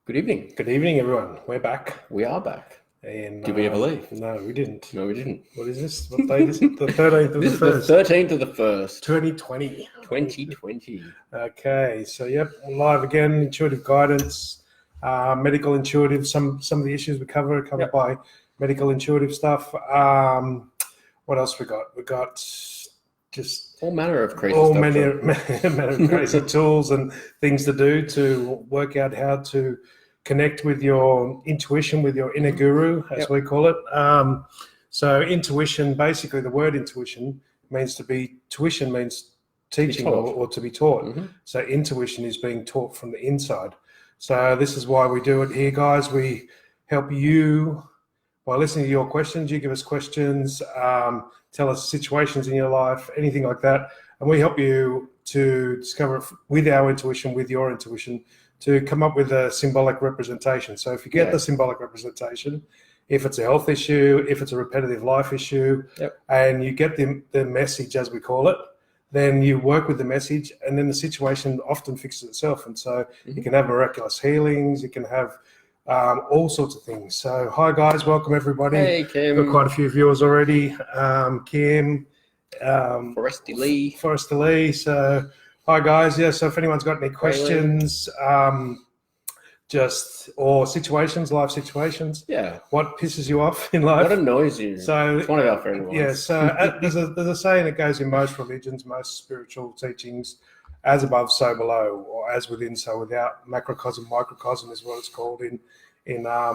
Good evening. Good evening, everyone. We're back. We are back. And Did we ever leave? No, we didn't. No, we didn't. What is this? What date is it? The 13th of This the is the 1st. 13th of the 1st, 2020. 2020. Okay, so yep, live again. Intuitive guidance, medical intuitive. Some of the issues we cover are covered by medical intuitive stuff. What else we got? We got just All manner of crazy all stuff. manner of crazy tools and things to do to work out how to connect with your intuition, with your inner guru, as we call it. So intuition, basically the word intuition means tuition means teaching or to be taught. Mm-hmm. So intuition is being taught from the inside. So this is why we do it here, guys. We help you by listening to your questions. You give us questions, tell us situations in your life, anything like that. And we help you to discover with our intuition, with your intuition, to come up with a symbolic representation. So if you get the symbolic representation, if it's a health issue, if it's a repetitive life issue, and you get the message, as we call it, then you work with the message, and then the situation often fixes itself. And so you can have miraculous healings, you can have all sorts of things. So hi guys, welcome everybody. Hey Kim. Got quite a few viewers already. Kim, Forresty Lee. So hi guys. Yeah. So if anyone's got any questions, or situations, life situations. Yeah. What pisses you off in life? What annoys you? So it's one of our favorite ones. Yeah. So there's a saying that goes in most religions, most spiritual teachings: as above, so below, or as within, so without. Macrocosm, microcosm is what it's called in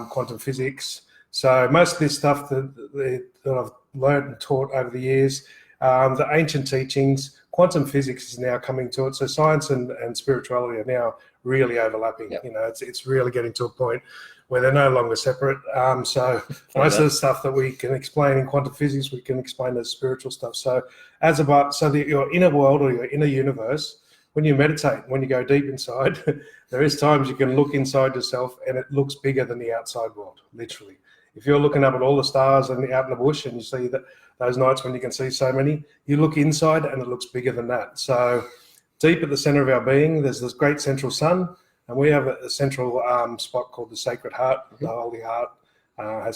quantum physics. So most of this stuff that I've learned and taught over the years, the ancient teachings, quantum physics is now coming to it. So science and spirituality are now really overlapping. You know, it's really getting to a point where they're no longer separate. So most of the stuff that we can explain in quantum physics, we can explain as spiritual stuff. So your inner world or your inner universe, when you meditate, when you go deep inside, there is times you can look inside yourself and it looks bigger than the outside world, literally. If you're looking up at all the stars and out in the bush and you see that those nights when you can see so many, you look inside and it looks bigger than that. So deep at the center of our being, there's this great central sun, and we have a central spot called the Sacred Heart, the Holy Heart,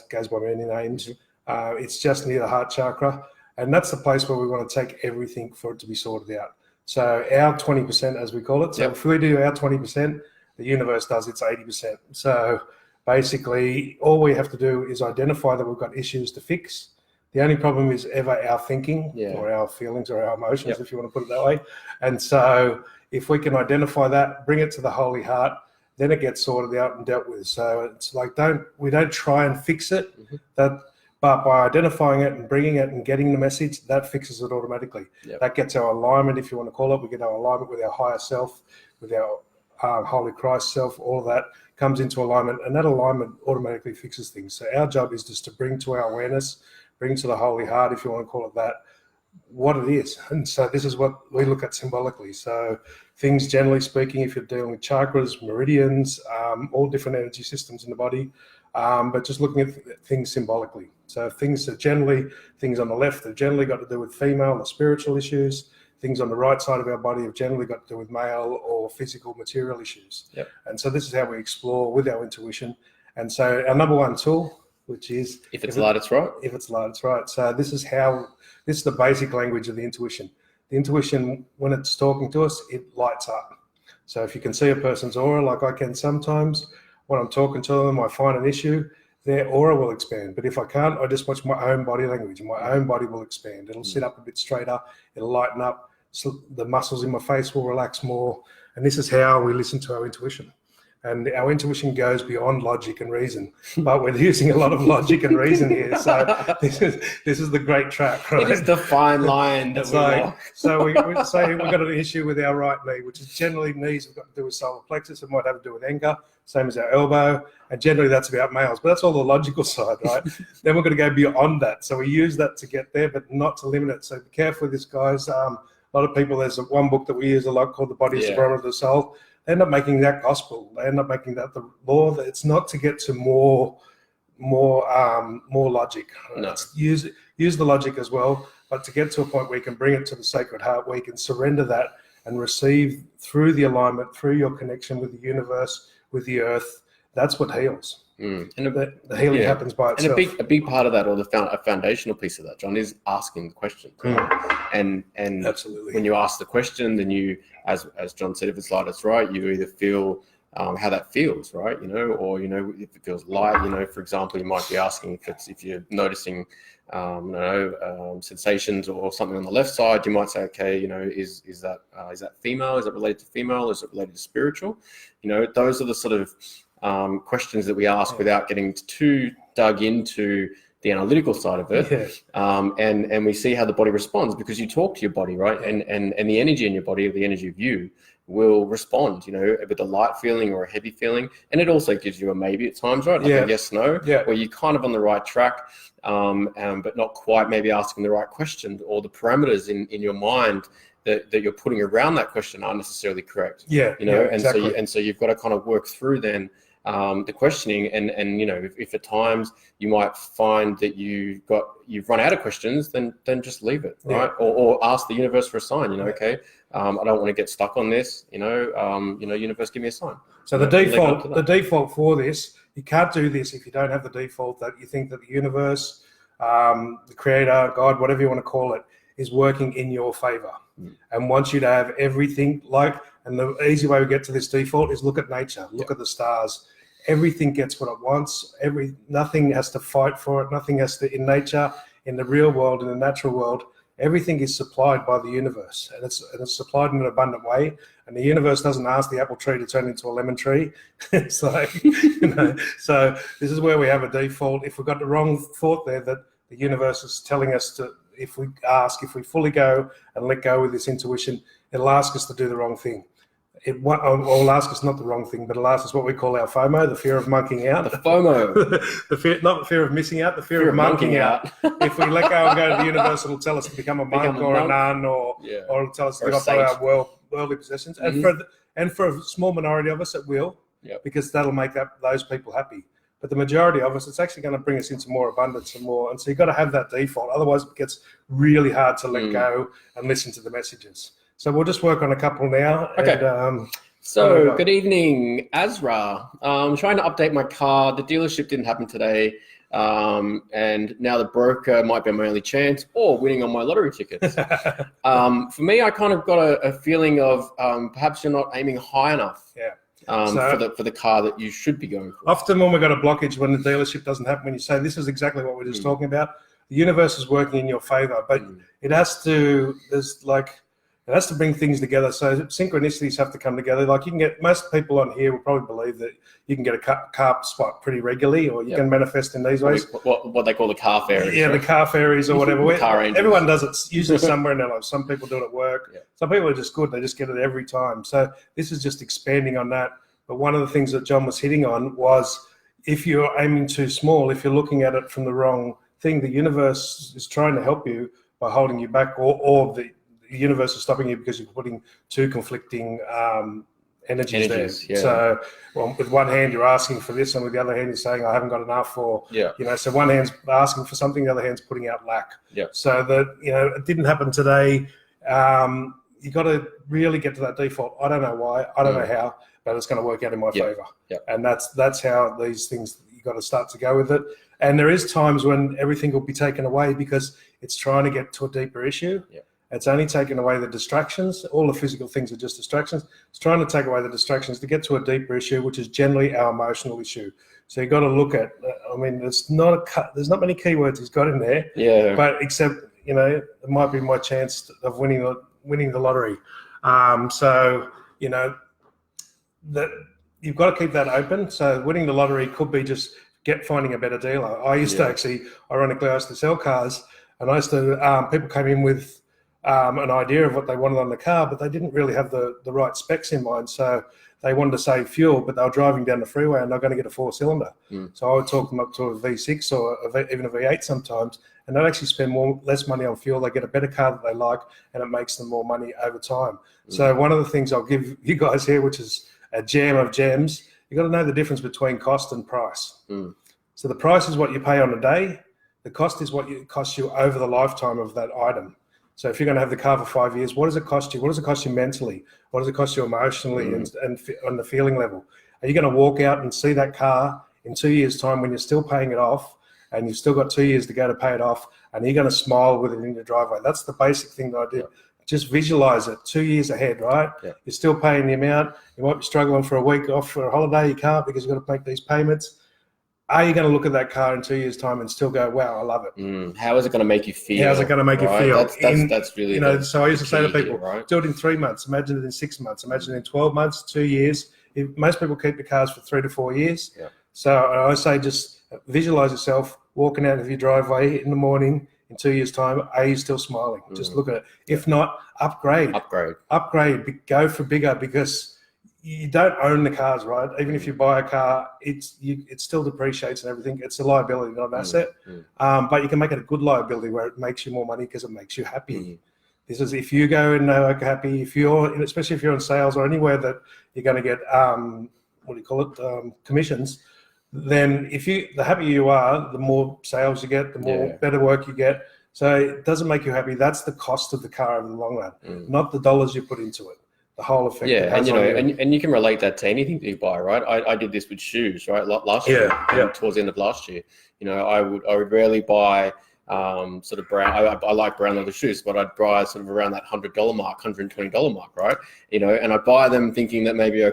goes by many names. It's just near the heart chakra, and that's the place where we want to take everything for it to be sorted out. So our 20%, as we call it, so if we do our 20%, the universe does its 80%. So basically, all we have to do is identify that we've got issues to fix. The only problem is ever our thinking or our feelings or our emotions, if you want to put it that way. And so if we can identify that, bring it to the Holy Heart, then it gets sorted out and dealt with. So it's like we don't try and fix it, but by identifying it and bringing it and getting the message, that fixes it automatically. That gets our alignment, if you want to call it. We get our alignment with our higher self, with our Holy Christ self. All of that comes into alignment, and that alignment automatically fixes things. So our job is just to bring to our awareness, bring to the Holy Heart, if you want to call it that, what it is. And so this is what we look at symbolically. So things, generally speaking, if you're dealing with chakras, meridians, all different energy systems in the body, but just looking at things symbolically. So things on the left have generally got to do with female or spiritual issues. Things on the right side of our body have generally got to do with male or physical material issues. And so this is how we explore with our intuition. And so our number one tool, which is if it's light, it's right. If it's light, it's right. So this is the basic language of the intuition. The intuition, when it's talking to us, it lights up. So if you can see a person's aura, like I can sometimes, when I'm talking to them, I find an issue, their aura will expand. But if I can't, I just watch my own body language, and my own body will expand. It'll sit up a bit straighter. It'll lighten up. So the muscles in my face will relax more. And this is how we listen to our intuition. And our intuition goes beyond logic and reason, but we're using a lot of logic and reason here. So this is the great trap, right? It is the fine line that walk. So we say we've got an issue with our right knee, which is generally knees have got to do with solar plexus. It might have to do with anger, same as our elbow. And generally that's about males, but that's all the logical side, right? Then we're going to go beyond that. So we use that to get there, but not to limit it. So be careful with this, guys. A lot of people, there's one book that we use a lot called The Body is the Barometer of the Soul. They end up making that gospel. They end up making that the law. It's not to get to more logic. No. Use the logic as well, but to get to a point where you can bring it to the Sacred Heart, where you can surrender that and receive through the alignment, through your connection with the universe, with the earth, that's what heals. And The healing happens by itself. And a big part of that, or a foundational piece of that, John, is asking the question. And absolutely, when you ask the question, then you, as John said, if it's light, it's right. You either feel how that feels, right? Or if it feels light. For example, you might be asking if you're noticing sensations or something on the left side. You might say, okay, is that female? Is it related to female? Is it related to spiritual? Those are the sort of questions that we ask without getting too dug into the analytical side of it. And we see how the body responds, because you talk to your body, right? And the energy in your body, or the energy of you, will respond, with a light feeling or a heavy feeling. And it also gives you a maybe at times, right? Like a yes, no, where you're kind of on the right track, but not quite maybe asking the right question, or the parameters in your mind that you're putting around that question aren't necessarily correct. Exactly. So you've got to kind of work through then the questioning, and if at times you might find that you've run out of questions, then just leave it, right? Or ask the universe for a sign. Okay, I don't want to get stuck on this. Universe, give me a sign. So the default for this, you can't do this if you don't have the default that you think that the universe, the creator, God, whatever you want to call it, is working in your favor, and wants you to have everything and the easy way we get to this default is look at nature, look at the stars. Everything gets what it wants. Nothing has to fight for it. Nothing has to, in nature, in the real world, in the natural world, everything is supplied by the universe, and it's supplied in an abundant way. And the universe doesn't ask the apple tree to turn into a lemon tree. It's like, so this is where we have a default. If we've got the wrong thought there, that the universe is telling us to, if we fully go and let go with this intuition, it'll ask us to do the wrong thing. It'll ask us not the wrong thing, but it'll ask us what we call our FOMO, the fear of monkeying out. The FOMO. Not the fear of missing out, the fear of monkeying out. If we let go and go to the universe, it'll tell us to become a monk or a nun, or it'll tell us to give up our worldly possessions. Mm-hmm. And for a small minority of us, it will, because that'll make those people happy. But the majority of us, it's actually going to bring us into more abundance and more. And so you've got to have that default. Otherwise, it gets really hard to let go and listen to the messages. So we'll just work on a couple now. Okay. And, good evening, Azra. I'm trying to update my car. The dealership didn't happen today. And now the broker might be my only chance, or winning on my lottery tickets. For me, I kind of got a feeling of perhaps you're not aiming high enough. For the car that you should be going for. Often when we've got a blockage, when the dealership doesn't happen, when you say this is exactly what we're just talking about, the universe is working in your favor, but it has to bring things together. So synchronicities have to come together. Like you can get, most people on here will probably believe that you can get a car spot pretty regularly, or you can manifest in these ways. What they call the car fairies. Yeah, right? The car fairies or whatever. Car angels. Everyone does it usually somewhere in their life. Some people do it at work. Yeah. Some people are just good. They just get it every time. So this is just expanding on that. But one of the things that John was hitting on was, if you're aiming too small, if you're looking at it from the wrong thing, the universe is trying to help you by holding you back, or the universe is stopping you because you're putting two conflicting energies there. Yeah. So with one hand you're asking for this, and with the other hand you're saying I haven't got enough, or so one hand's asking for something, the other hand's putting out lack. So that it didn't happen today. You got to really get to that default. I don't know why, I don't know how, but it's going to work out in my favor. And that's how these things, you got to start to go with it. And there is times when everything will be taken away because it's trying to get to a deeper issue. It's only taking away the distractions. All the physical things are just distractions. It's trying to take away the distractions to get to a deeper issue, which is generally our emotional issue. So you've got to look at, there's not many keywords he's got in there. But except, it might be my chance of winning the lottery. That you've got to keep that open. So winning the lottery could be just finding a better dealer. I used to actually, ironically, I used to sell cars, and I used to, people came in with an idea of what they wanted on the car, but they didn't really have the right specs in mind. So they wanted to save fuel, but they were driving down the freeway and they're going to get a 4-cylinder. So I would talk them up to a V6 or even a V8 sometimes, and they'd actually spend less money on fuel. They get a better car that they like, and it makes them more money over time. So one of the things I'll give you guys here, which is a gem of gems, you got to know the difference between cost and price. So the price is what you pay on a day. The cost is what it costs you over the lifetime of that item. So if you're going to have the car for 5 years, what does it cost you? What does it cost you mentally? What does it cost you emotionally and on the feeling level? Are you going to walk out and see that car in 2 years' time when you're still paying it off and you've still got 2 years to go to pay it off, and you're going to smile with it in your driveway? That's the basic thing that I do. Just visualize it 2 years ahead, right? You're still paying the amount. You might be struggling for a week off for a holiday. You can't because you've got to make these payments. Are you going to look at that car in 2 years' time and still go, wow, I love it? How is it going to make you feel? How's it going to make you feel? That's really, you know, so I used to say to people, right? do it in 3 months. Imagine it in 6 months. Imagine it in 12 months, 2 years. Most people keep the cars for 3 to 4 years. So I say just visualize yourself walking out of your driveway in the morning in 2 years' time. Are you still smiling? Just look at it. If not, upgrade. Go for bigger, because you don't own the cars, right? Even if you buy a car, it still depreciates and everything. It's a liability, not an asset. But you can make it a good liability where it makes you more money because it makes you happy. This is if you go and are happy, especially if you're in sales or anywhere that you're going to get commissions. Then the happier you are, the more sales you get, the more better work you get. So it doesn't make you happy. That's the cost of the car in the long run, not the dollars you put into it. The whole effect. And you can relate that to anything that you buy, right? I did this with shoes, right? Last year, towards the end of last year, I would rarely buy sort of brown. I like brown leather shoes, but I'd buy sort of around that $100 mark, $120 mark, right? And I buy them thinking that maybe I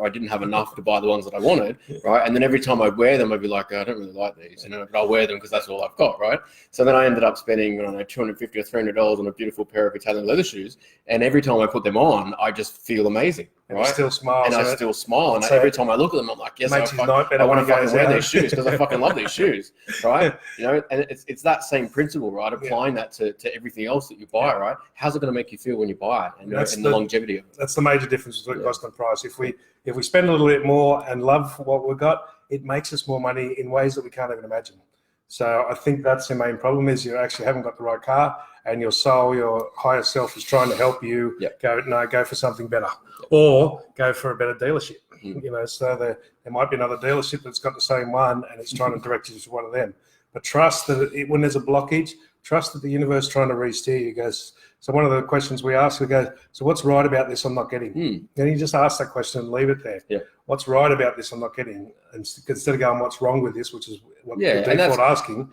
didn't have enough to buy the ones that I wanted, right? And then every time I'd wear them, I'd be like, I don't really like these, but I'll wear them because that's all I've got, right? So then I ended up spending, $250 or $300 on a beautiful pair of Italian leather shoes, and every time I put them on, I just feel amazing. Right? I still smile. And I still smile. And every time I look at them, I'm like, yes, I want to fucking wear these shoes because I fucking love these shoes, right? And it's that same principle, right? Applying that to everything else that you buy, right? How's it going to make you feel when you buy it, and the longevity of it? That's the major difference between cost and price. If we spend a little bit more and love what we've got, it makes us more money in ways that we can't even imagine. So I think that's the main problem, is you actually haven't got the right car, and your soul, your higher self, is trying to help you go for something better, or go for a better dealership. So there might be another dealership that's got the same one, and it's trying to direct you to one of them. But trust that when there's a blockage, trust that the universe is trying to re-steer you. Goes. So one of the questions we ask, we go, so what's right about this I'm not getting? And you just ask that question and leave it there. What's right about this I'm not getting? And instead of going, what's wrong with this, which is what the default asking,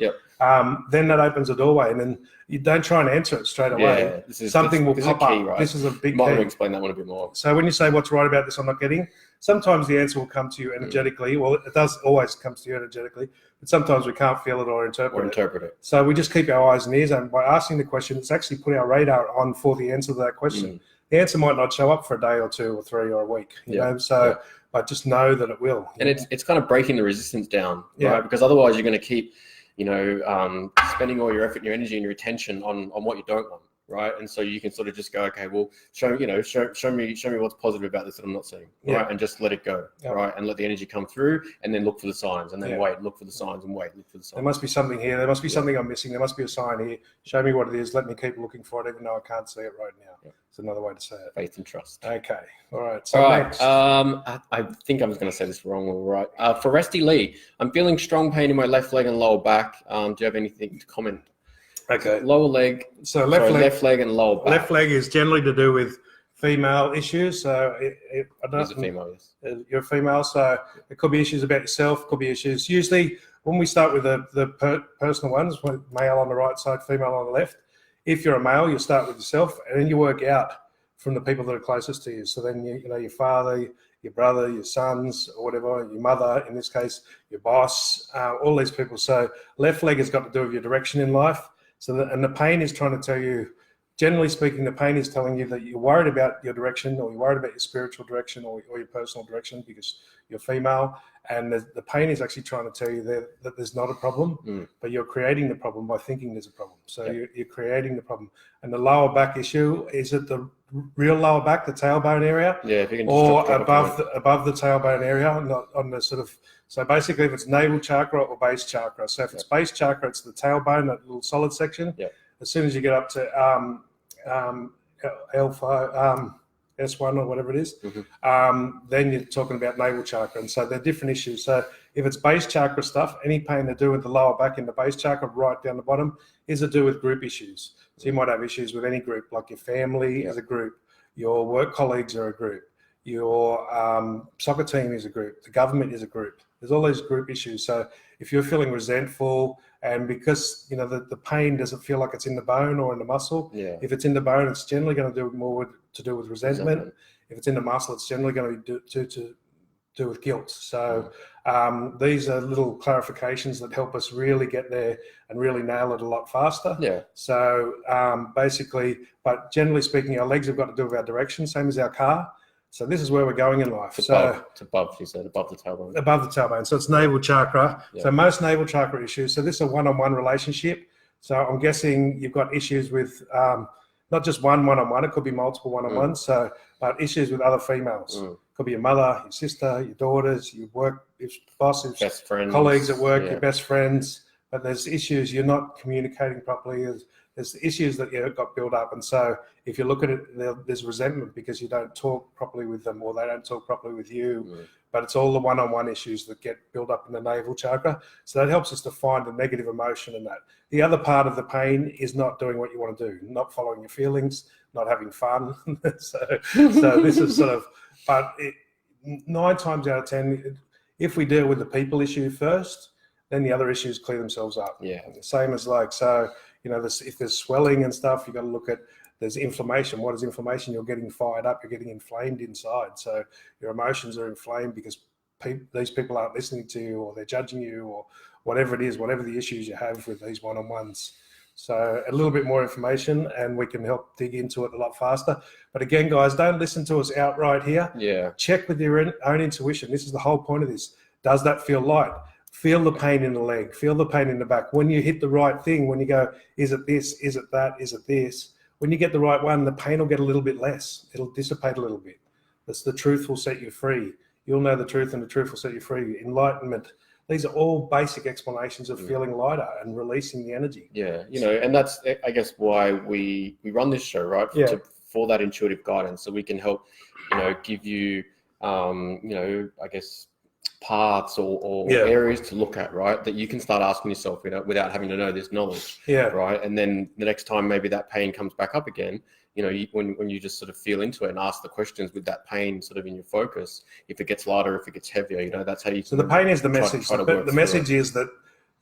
then that opens a doorway, and then you don't try and answer it straight away. Something will pop up. Right? This is a big Might key. Explain that one a bit more. So when you say what's right about this I'm not getting, sometimes the answer will come to you energetically. Well, it does always come to you energetically, but sometimes we can't feel it or interpret it. So we just keep our eyes and ears open. By asking the question, it's actually put our radar on for the answer to that question. The answer might not show up for a day or two or three or a week, but just know that it will. And it's kind of breaking the resistance down, right? Because otherwise you're going to keep, spending all your effort, your energy, and your attention on what you don't want, right? And so you can sort of just go, okay, well, show me what's positive about this that I'm not seeing, right? And just let it go, right? And let the energy come through, and then look for the signs, and then wait, look for the signs, and wait, look for the signs. There must be something here. There must be something I'm missing. There must be a sign here. Show me what it is. Let me keep looking for it, even though I can't see it right now. It's another way to say it. Faith and trust. Okay. All right. So next. I think I was going to say this wrong. All right. For Rusty Lee, I'm feeling strong pain in my left leg and lower back. Do you have anything to comment? Okay. Lower leg. So left leg and lower back. Left leg is generally to do with female issues. So I don't. He's a female, yes. You're a female, so it could be issues about yourself. Could be issues. Usually, when we start with the personal ones, male on the right side, female on the left. If you're a male, you start with yourself, and then you work out from the people that are closest to you. So then your father, your brother, your sons, or whatever, your mother, in this case, your boss, all these people. So left leg has got to do with your direction in life. And the pain is trying to tell you, generally speaking, the pain is telling you that you're worried about your direction, or you're worried about your spiritual direction, or your personal direction, because you're female. And the pain is actually trying to tell you that there's not a problem, but you're creating the problem by thinking there's a problem. So you're creating the problem. And the lower back issue, is it the real lower back, the tailbone area? Yeah, if you can or above the tailbone area, not on the sort of. So basically, if it's navel chakra or base chakra. So if it's base chakra, it's the tailbone, that little solid section. As soon as you get up to L5, S1 or whatever it is, then you're talking about navel chakra. And so they're different issues. So if it's base chakra stuff, any pain to do with the lower back in the base chakra right down the bottom is to do with group issues. So you might have issues with any group, like your family is a group, your work colleagues are a group, your soccer team is a group, the government is a group. There's all these group issues. So if you're feeling resentful, and because the pain doesn't feel like it's in the bone or in the muscle, if it's in the bone, it's generally going to do more to do with resentment. If it's in the muscle, it's generally going to do with guilt. So these are little clarifications that help us really get there and really nail it a lot faster. So basically, but generally speaking, our legs have got to do with our direction, same as our car. So this is where we're going in life. Above, you said, above the tailbone. Above the tailbone. So it's navel chakra. So most navel chakra issues. So this is a one-on-one relationship. So I'm guessing you've got issues with not just one-on-one. It could be multiple one-on-ones. So, but issues with other females. Could be your mother, your sister, your daughters, your work, your bosses, best friends, colleagues at work, your best friends. But there's issues you're not communicating properly. There's issues that you've got built up. And so if you look at it, there's resentment because you don't talk properly with them or they don't talk properly with you. But it's all the one-on-one issues that get built up in the navel chakra. So that helps us to find the negative emotion in that. The other part of the pain is not doing what you want to do, not following your feelings, not having fun. so this is sort of, but 9 times out of 10, if we deal with the people issue first, then the other issues clear themselves up. Same as if there's swelling and stuff, you've got to look at, there's inflammation. What is inflammation? You're getting fired up, you're getting inflamed inside. So your emotions are inflamed because these people aren't listening to you, or they're judging you, or whatever it is, whatever the issues you have with these one-on-ones. So a little bit more information and we can help dig into it a lot faster. But again, guys, don't listen to us outright here. Check with your own intuition. This is the whole point of this. Does that feel light? Feel the pain in the leg, feel the pain in the back. When you hit the right thing, when you go, is it this, is it that, is it this? When you get the right one, the pain will get a little bit less. It'll dissipate a little bit. That's the truth will set you free. You'll know the truth and the truth will set you free. Enlightenment. These are all basic explanations of feeling lighter and releasing the energy. And that's, I guess, why we run this show, right? For that intuitive guidance, so we can help, give you, I guess, paths or areas to look at, right? That you can start asking yourself, without having to know this knowledge, right? And then the next time maybe that pain comes back up again, when you just sort of feel into it and ask the questions with that pain sort of in your focus, if it gets lighter, if it gets heavier, that's how you. So the pain is the message. The message is that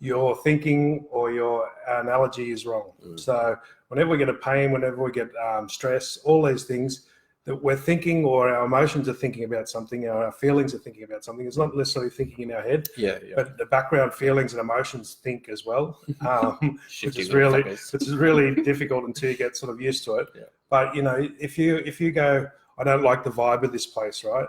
your thinking or your analogy is wrong. So whenever we get a pain, whenever we get stress, all these things, that we're thinking or our emotions are thinking about something, or our feelings are thinking about something. It's not necessarily thinking in our head, but the background feelings and emotions think as well, which is really difficult until you get sort of used to it. But if you go, I don't like the vibe of this place, right?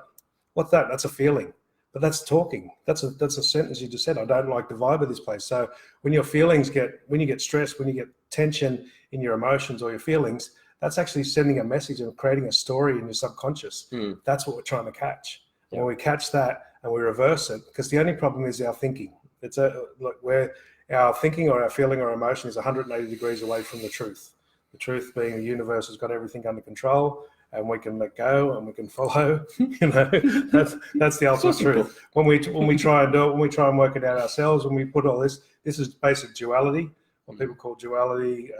What's that? That's a feeling, but that's talking. That's a sentence you just said. I don't like the vibe of this place. So when your feelings when you get stressed, when you get tension in your emotions or your feelings, that's actually sending a message and creating a story in your subconscious. That's what we're trying to catch. When we catch that and we reverse it, because the only problem is our thinking. It's where our thinking or our feeling or emotion is 180 degrees away from the truth. The truth being the universe has got everything under control, and we can let go and we can follow. That's the ultimate truth. When we try and do it, when we try and work it out ourselves, when we put all this is basic duality, what people call duality.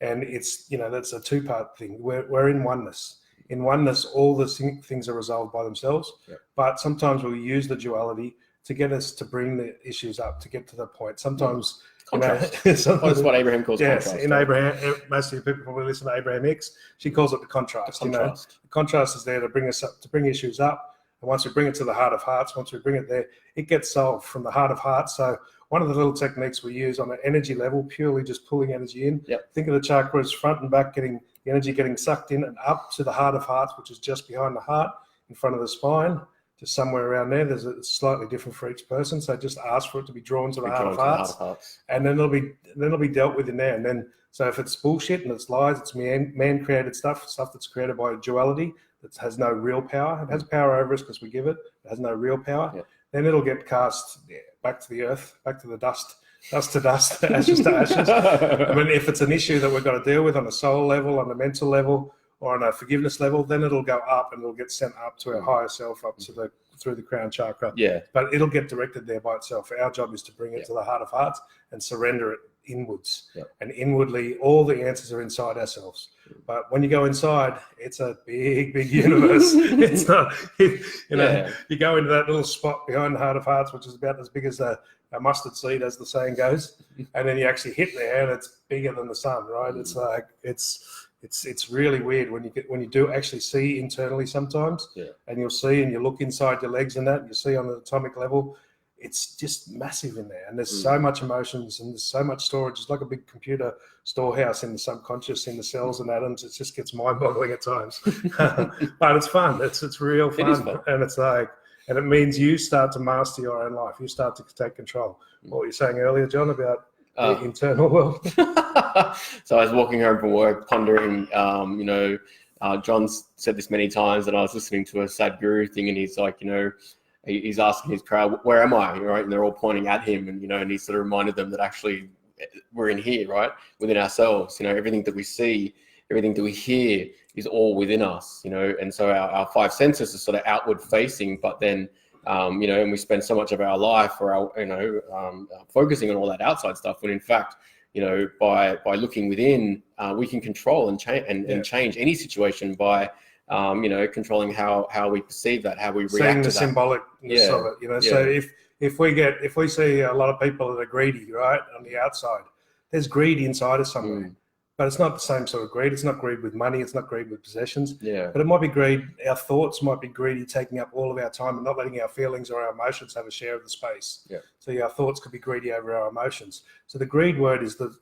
And it's, that's a 2-part thing. We're in oneness. In oneness, all the things are resolved by themselves. But sometimes we use the duality to get us to bring the issues up, to get to the point. Sometimes contrast. That's what Abraham calls contrast. In Abraham, most of you people probably listen to Abraham Hicks. She calls it the contrast. The contrast is there to bring us up, to bring issues up. And once we bring it to the heart of hearts, once we bring it there, it gets solved from the heart of hearts. So one of the little techniques we use on an energy level, purely just pulling energy in. Think of the chakras front and back, getting the energy getting sucked in and up to the heart of hearts, which is just behind the heart, in front of the spine, just somewhere around there. It's slightly different for each person. So just ask for it to be drawn to the heart of hearts. And then it'll be dealt with in there. And then, so if it's bullshit and it's lies, it's man-created stuff that's created by duality, that has no real power. It has power over us because we give it. It has no real power. Then it'll get cast back to the earth, back to the dust to dust, ashes to ashes. I mean, if it's an issue that we've got to deal with on a soul level, on a mental level, or on a forgiveness level, then it'll go up and it'll get sent up to our higher self, up to through the crown chakra. But it'll get directed there by itself. Our job is to bring it to the heart of hearts and surrender it inwards, Yep. and inwardly all the answers are inside ourselves. But when you go inside, it's a big universe. It's not, you go into that little spot behind the heart of hearts, which is about as big as a mustard seed, as the saying goes, and then you actually hit there, and it's bigger than the sun, right? It's like it's really weird when you do actually see internally sometimes, and you'll see and you look inside your legs and that, and you see on an atomic level. It's just massive in there, and there's so much emotions and there's so much storage. It's like a big computer storehouse in the subconscious, in the cells and atoms. It just gets mind-boggling at times, but it's fun. It's real fun. It is fun. And it's like, and it means you start to master your own life. You start to take control. What were you saying earlier, John, about the internal world? So I was walking home from work, pondering. John's said this many times, and I was listening to a Sadhguru thing, and he's like, he's asking his crowd, where am I? Right? And they're all pointing at him, and and he sort of reminded them that actually we're in here, right? Within ourselves. Everything that we see, everything that we hear is all within us, and so our five senses are sort of outward facing, but then and we spend so much of our life or focusing on all that outside stuff, when in fact, by looking within, we can control and change and change any situation by controlling how we perceive that, how we react seeing to the that. symbolicness of it, So if we see a lot of people that are greedy, right, on the outside, there's greed inside us somewhere, but it's not the same sort of greed. It's not greed with money. It's not greed with possessions. But it might be greed. Our thoughts might be greedy, taking up all of our time and not letting our feelings or our emotions have a share of the space. So our thoughts could be greedy over our emotions. So the greed word is the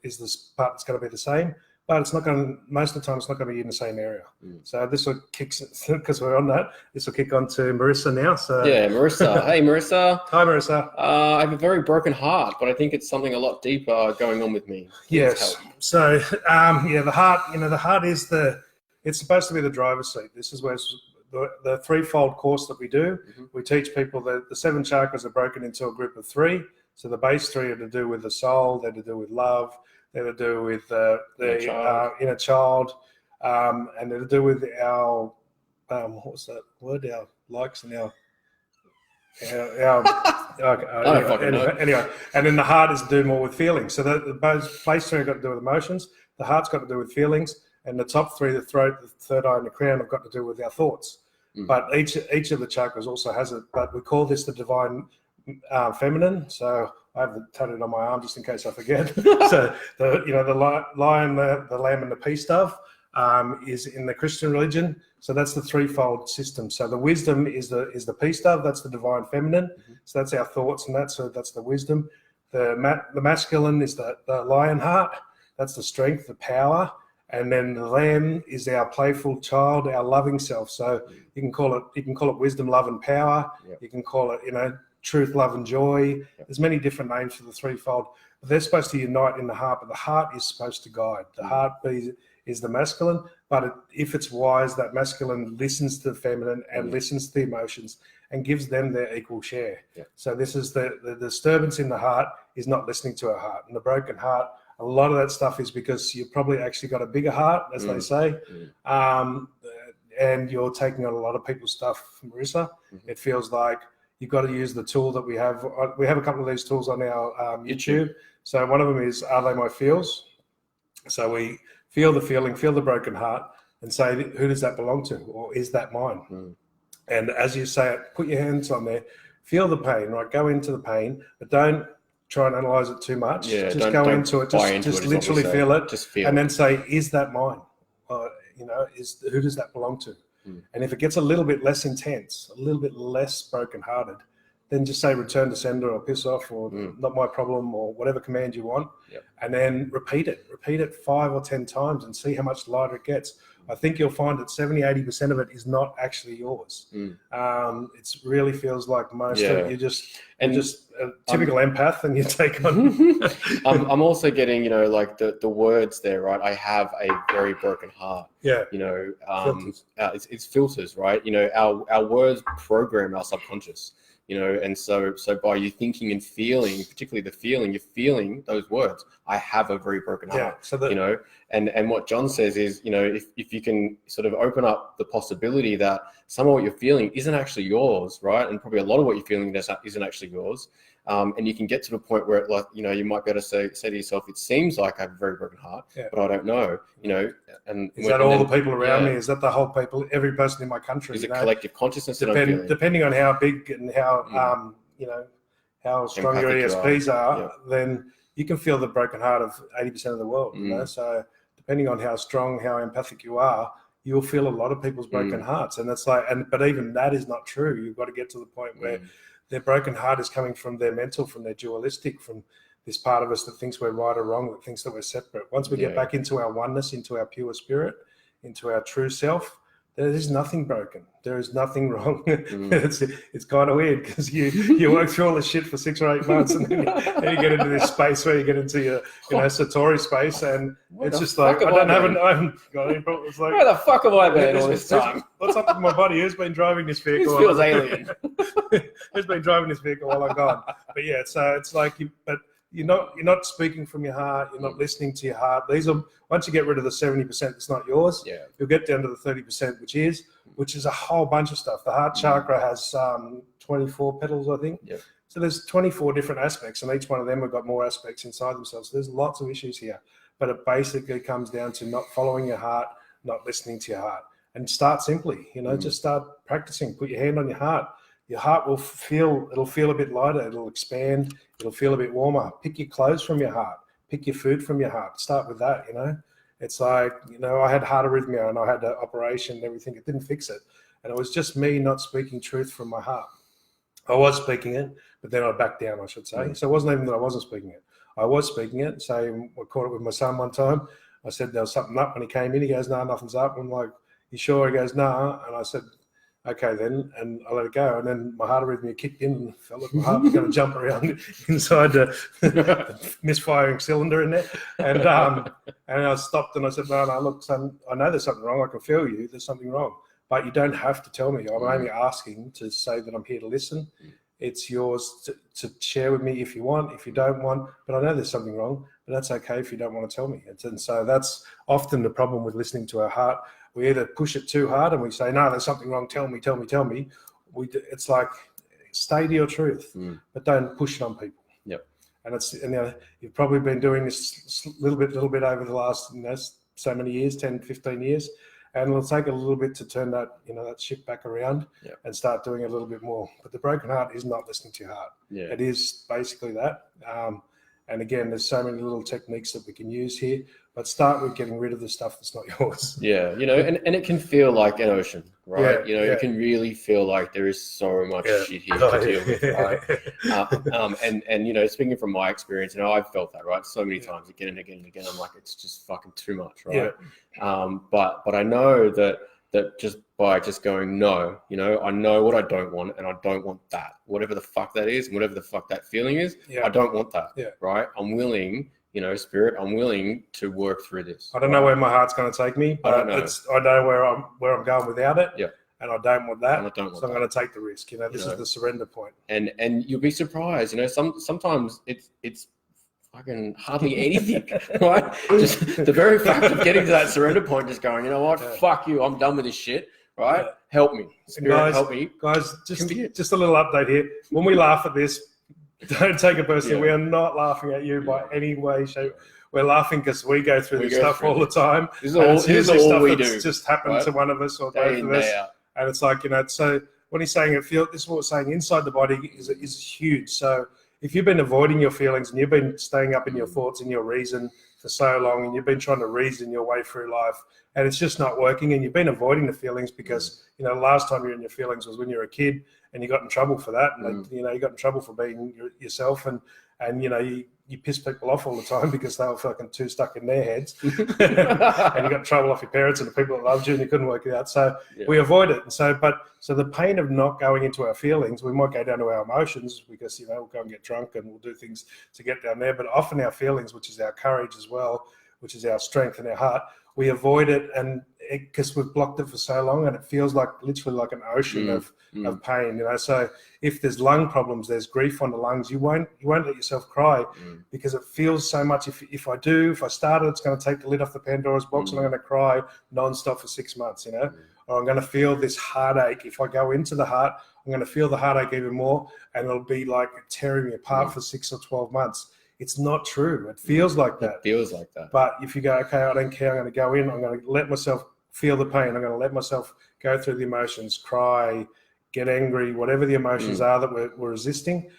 part that's going to be the same. But it's not going to, most of the time, it's not going to be in the same area. So this will kick, because we're on that, this will kick on to Marissa now. So Marissa. Hey, Marissa. Hi, Marissa. I have a very broken heart, but I think it's something a lot deeper going on with me. Yes. So, the heart, the heart is it's supposed to be the driver's seat. This is where the threefold course that we do. We teach people that the 7 chakras are broken into a group of 3. So the base 3 are to do with the soul, they're to do with love, they're to do with the inner child, and they're to do with our what's that word? Our likes and our anyway. And then the heart is to do more with feelings. So the base 3 have got to do with emotions. The heart's got to do with feelings, and the top 3, the throat, the third eye, and the crown, have got to do with our thoughts. But each of the chakras also has it. But we call this the divine feminine. So I have it tattooed on my arm just in case I forget. So the lion, the lamb, and the peace dove is in the Christian religion. So that's the threefold system. So the wisdom is the peace dove. That's the divine feminine. So that's our thoughts, and that's the wisdom. The masculine is the lion heart. That's the strength, the power. And then the lamb is our playful child, our loving self. So you can call it wisdom, love, and power. You can call it truth, love, and joy. There's many different names for the threefold. But they're supposed to unite in the heart, but the heart is supposed to guide. The heart is the masculine, but if it's wise, that masculine listens to the feminine and listens to the emotions and gives them their equal share. So this is the disturbance in the heart is not listening to our heart. And the broken heart, a lot of that stuff is because you've probably actually got a bigger heart, as they say, and you're taking on a lot of people's stuff, Marissa. It feels like you've got to use the tool that we have. We have a couple of these tools on our YouTube. So one of them is, are they my feels? So we feel the feeling, feel the broken heart, and say, who does that belong to? Or is that mine? And as you say it, put your hands on there, feel the pain, right? Go into the pain, but don't try and analyze it too much. Just go into it. Just literally feel it. Just feel and then say, is that mine? Who does that belong to? And if it gets a little bit less intense, a little bit less brokenhearted, then just say return to sender or piss off or not my problem or whatever command you want. And then repeat it 5 or 10 times and see how much lighter it gets. I think you'll find that 70-80% of it is not actually yours. It really feels like most of it. You're just a typical empath, and you take on. I'm also getting, like the words there, right? I have a very broken heart. Filters. It's filters, right? Our words program our subconscious. And so by you thinking and feeling, particularly the feeling, you're feeling those words. I have a very broken heart. And what John says is, if you can sort of open up the possibility that some of what you're feeling isn't actually yours, right? And probably a lot of what you're feeling isn't actually yours. And you can get to the point where, like, you know, you might be able to say to yourself, it seems like I have a very broken heart, but I don't know, you know. And is that all the people around me? Is that the whole people, every person in my country? Is it collective consciousness that I'm feeling? Depending on how big and how, you know, how strong your ESPs are, then you can feel the broken heart of 80% of the world, you know. So depending on how strong, how empathic you are, you'll feel a lot of people's broken hearts. And it's like, but even that is not true. You've got to get to the point where their broken heart is coming from their mental, from their dualistic, from this part of us that thinks we're right or wrong, that thinks that we're separate. Once we get back into our oneness, into our pure spirit, into our true self, there is nothing broken. There is nothing wrong. It's kind of weird because you work through all this shit for 6 or 8 months, and then you get into this space where you get into your, you know, Satori space, and it's just like, I haven't got any problem. It's like, where the fuck have I been all this time? What's up with my body? Who's been driving this vehicle? This feels alien. Who's been driving this vehicle while I'm gone? But yeah, so it's like, you're not speaking from your heart. You're not listening to your heart. These are, once you get rid of the 70% that's not yours, you'll get down to the 30%, which is a whole bunch of stuff. The heart chakra has 24 petals, I think. So there's 24 different aspects, and each one of them have got more aspects inside themselves. So there's lots of issues here, but it basically comes down to not following your heart, not listening to your heart, and start simply. You know, just start practicing. Put your hand on your heart. Your heart will it'll feel a bit lighter. It'll expand. It'll feel a bit warmer. Pick your clothes from your heart. Pick your food from your heart. Start with that, you know. It's like, you know, I had heart arrhythmia and I had an operation and everything. It didn't fix it. And it was just me not speaking truth from my heart. I was speaking it, but then I backed down, I should say. So it wasn't even that I wasn't speaking it. I was speaking it. So I caught it with my son one time. I said there was something up when he came in. He goes, no, nothing's up. I'm like, you sure? He goes, no. And I said, okay then, and I let it go, and then my heart arrhythmia kicked in and felt like my heart was going to jump around inside the misfiring cylinder in there, and I stopped and I said, no, look, son, I know there's something wrong. I can feel you. There's something wrong, but you don't have to tell me. I'm only asking to say that I'm here to listen. It's yours to share with me if you want, if you don't want, but I know there's something wrong, but that's okay if you don't want to tell me. And so that's often the problem with listening to our heart. We either push it too hard and we say, no, there's something wrong, tell me. It's like, stay to your truth, but don't push it on people. And you know, you've probably been doing this little bit over the last, you know, so many years, 10, 15 years, and it'll take a little bit to turn that, you know, that ship back around and start doing a little bit more. But the broken heart is not listening to your heart. It is basically that. And again, there's so many little techniques that we can use here, but start with getting rid of the stuff that's not yours. Yeah, you know, and it can feel like an ocean, right? You know, it can really feel like there is so much shit here to deal with, right? And you know, speaking from my experience, you know, I've felt that, right? So many times, again and again and again, I'm like, it's just fucking too much, right? But I know that just by just going, no, you know, I know what I don't want, and I don't want that. Whatever the fuck that is, whatever the fuck that feeling is, I don't want that, right? I'm willing, you know, spirit, I'm willing to work through this. I don't know where my heart's going to take me, but I know where I'm going without it. And I don't want that. I'm going to take the risk. You know, this is the surrender point. And you'll be surprised, you know, sometimes it's fucking hardly anything, right? Just the very fact of getting to that surrender point, just going, you know what, fuck you, I'm done with this shit, right? Help me, spirit, help me. Guys, just a little update here. When we laugh at this, don't take it personally. We are not laughing at you by any way, shape. We're laughing because we go through this stuff all the time. This is all stuff we do. Just happened to one of us or both of us. And it's like, you know, so when he's saying this is what we're saying, inside the body is huge. So if you've been avoiding your feelings and you've been staying up in your thoughts and your reason for so long, and you've been trying to reason your way through life, and it's just not working, and you've been avoiding the feelings because, you know, last time you're in your feelings was when you were a kid, and you got in trouble for that, and you know, you got in trouble for being yourself, and you know, you piss people off all the time because they were fucking too stuck in their heads, and you got in trouble off your parents and the people that loved you, and you couldn't work it out. So we avoid it, and so the pain of not going into our feelings, we might go down to our emotions because, you know, we'll go and get drunk and we'll do things to get down there, but often our feelings, which is our courage as well, which is our strength and our heart, we avoid it, and because we've blocked it for so long, and it feels like literally like an ocean of pain, you know. So if there's lung problems, there's grief on the lungs, you won't let yourself cry because it feels so much. If I start it, it's going to take the lid off the Pandora's box, and I'm going to cry nonstop for 6 months, you know. Or I'm going to feel this heartache. If I go into the heart, I'm going to feel the heartache even more, and it'll be like tearing me apart for 6 or 12 months. It's not true. It feels like that. It feels like that. But if you go, okay, I don't care, I'm going to go in, I'm going to let myself feel the pain, I'm going to let myself go through the emotions, cry, get angry, whatever the emotions are that we're resisting.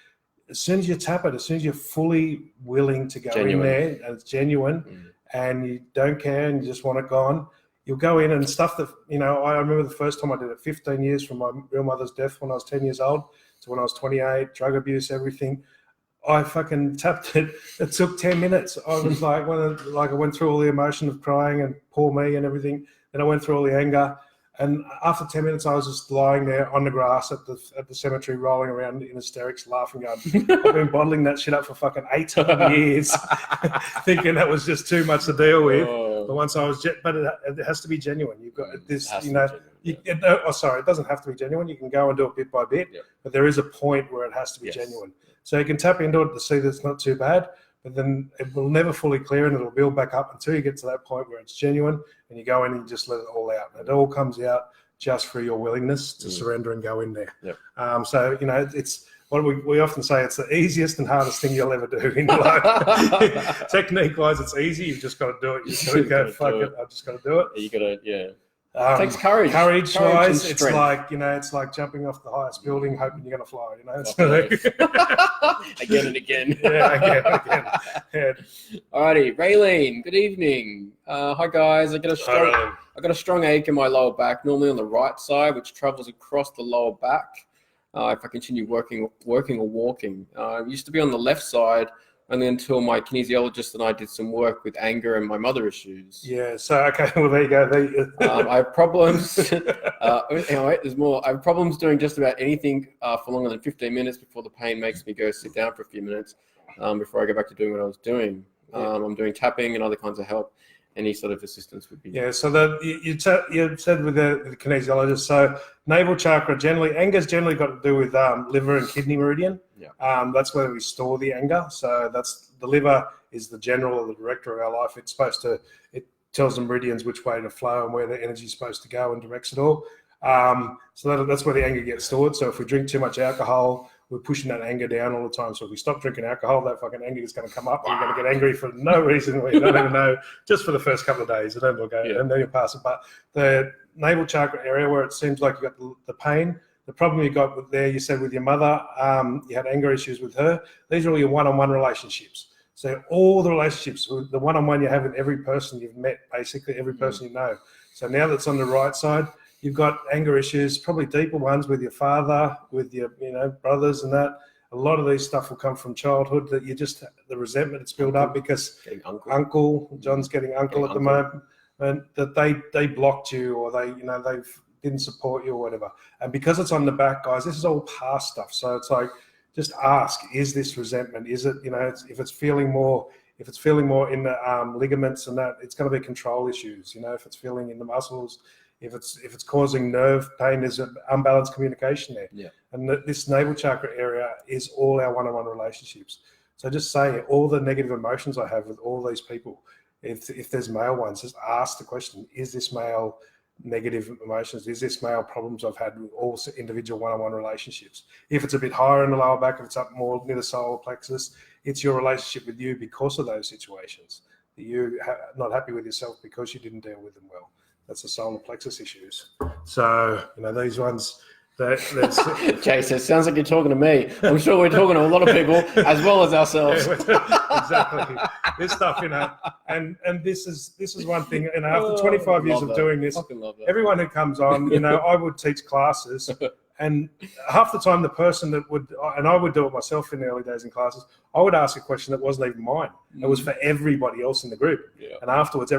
As soon as you tap it, as soon as you're fully willing to go in there, and it's genuine, and you don't care and you just want it gone, you'll go in and stuff that, I remember the first time I did it, 15 years from my real mother's death when I was 10 years old to when I was 28, drug abuse, everything. I fucking tapped it. It took 10 minutes. I was like, I went through all the emotion of crying and poor me and everything. Then I went through all the anger. And after 10 minutes, I was just lying there on the grass at the cemetery, rolling around in hysterics, laughing. I've been bottling that shit up for fucking 8 years, thinking that was just too much to deal with. But once I was, but it has to be genuine. You've got this, it doesn't have to be genuine. You can go and do it bit by bit, but there is a point where it has to be genuine. So you can tap into it to see that it's not too bad, but then it will never fully clear and it'll build back up until you get to that point where it's genuine and you go in and you just let it all out. And it all comes out just for your willingness to surrender and go in there. So, it's what we often say, it's the easiest and hardest thing you'll ever do in your life. Technique-wise, it's easy. You've just got to do it. You've just got to go, fuck it, I've just got to do it. You got to, it takes courage. Courage-wise, it's like jumping off the highest building, hoping you're going to fly. Again and again. Again. Yeah. Alrighty, Raylene. Good evening. Hi guys. I got a strong ache in my lower back, normally on the right side, which travels across the lower back. If I continue working or walking, I used to be on the left side. Only until my kinesiologist and I did some work with anger and my mother issues. Yeah, so, okay, well, there you go. I have problems. There's more. I have problems doing just about anything for longer than 15 minutes before the pain makes me go sit down for a few minutes before I go back to doing what I was doing. I'm doing tapping and other kinds of help. Any sort of assistance would be. Yeah, so that you said with the kinesiologist, so navel chakra anger's generally got to do with liver and kidney meridian. That's where we store the anger. So that's the liver is the general or the director of our life. It tells the meridians which way to flow and where the energy is supposed to go and directs it all. So that's where the anger gets stored. So if we drink too much alcohol, we're pushing that anger down all the time. So if we stop drinking alcohol, that fucking anger is going to come up. And you're going to get angry for no reason where you don't even know, just for the first couple of days, and then we'll go, and then you'll pass it. But the navel chakra area where it seems like you got the pain, the problem you got there, you said with your mother, you had anger issues with her. These are all your one-on-one relationships. So all the relationships, the one-on-one you have with every person you've met, basically every person you know. So now that's on the right side, you've got anger issues, probably deeper ones with your father, with your brothers and that. A lot of these stuff will come from childhood that the resentment that's built up because uncle John's getting uncle at the moment, and that they blocked you or they didn't support you or whatever. And because it's on the back, guys, this is all past stuff. So it's like, just ask, is this resentment? Is it, if it's feeling more in the ligaments and that, it's going to be control issues. If it's feeling in the muscles, if it's causing nerve pain, there's an unbalanced communication there. Yeah. And this navel chakra area is all our one-on-one relationships. So just say all the negative emotions I have with all these people, if there's male ones, just ask the question, is this male negative emotions? Is this male problems I've had with all individual one-on-one relationships? If it's a bit higher in the lower back, if it's up more near the solar plexus, it's your relationship with you because of those situations. You're not happy with yourself because you didn't deal with them well. That's the solar plexus issues. So, these ones, Jason, it sounds like you're talking to me. I'm sure we're talking to a lot of people as well as ourselves. Exactly. This stuff, and this is one thing, after 25 years of doing this, everyone who comes on, I would teach classes, and half the time the person that would, and I would do it myself in the early days in classes, I would ask a question that wasn't even mine. It was for everybody else in the group. Yeah. And afterwards,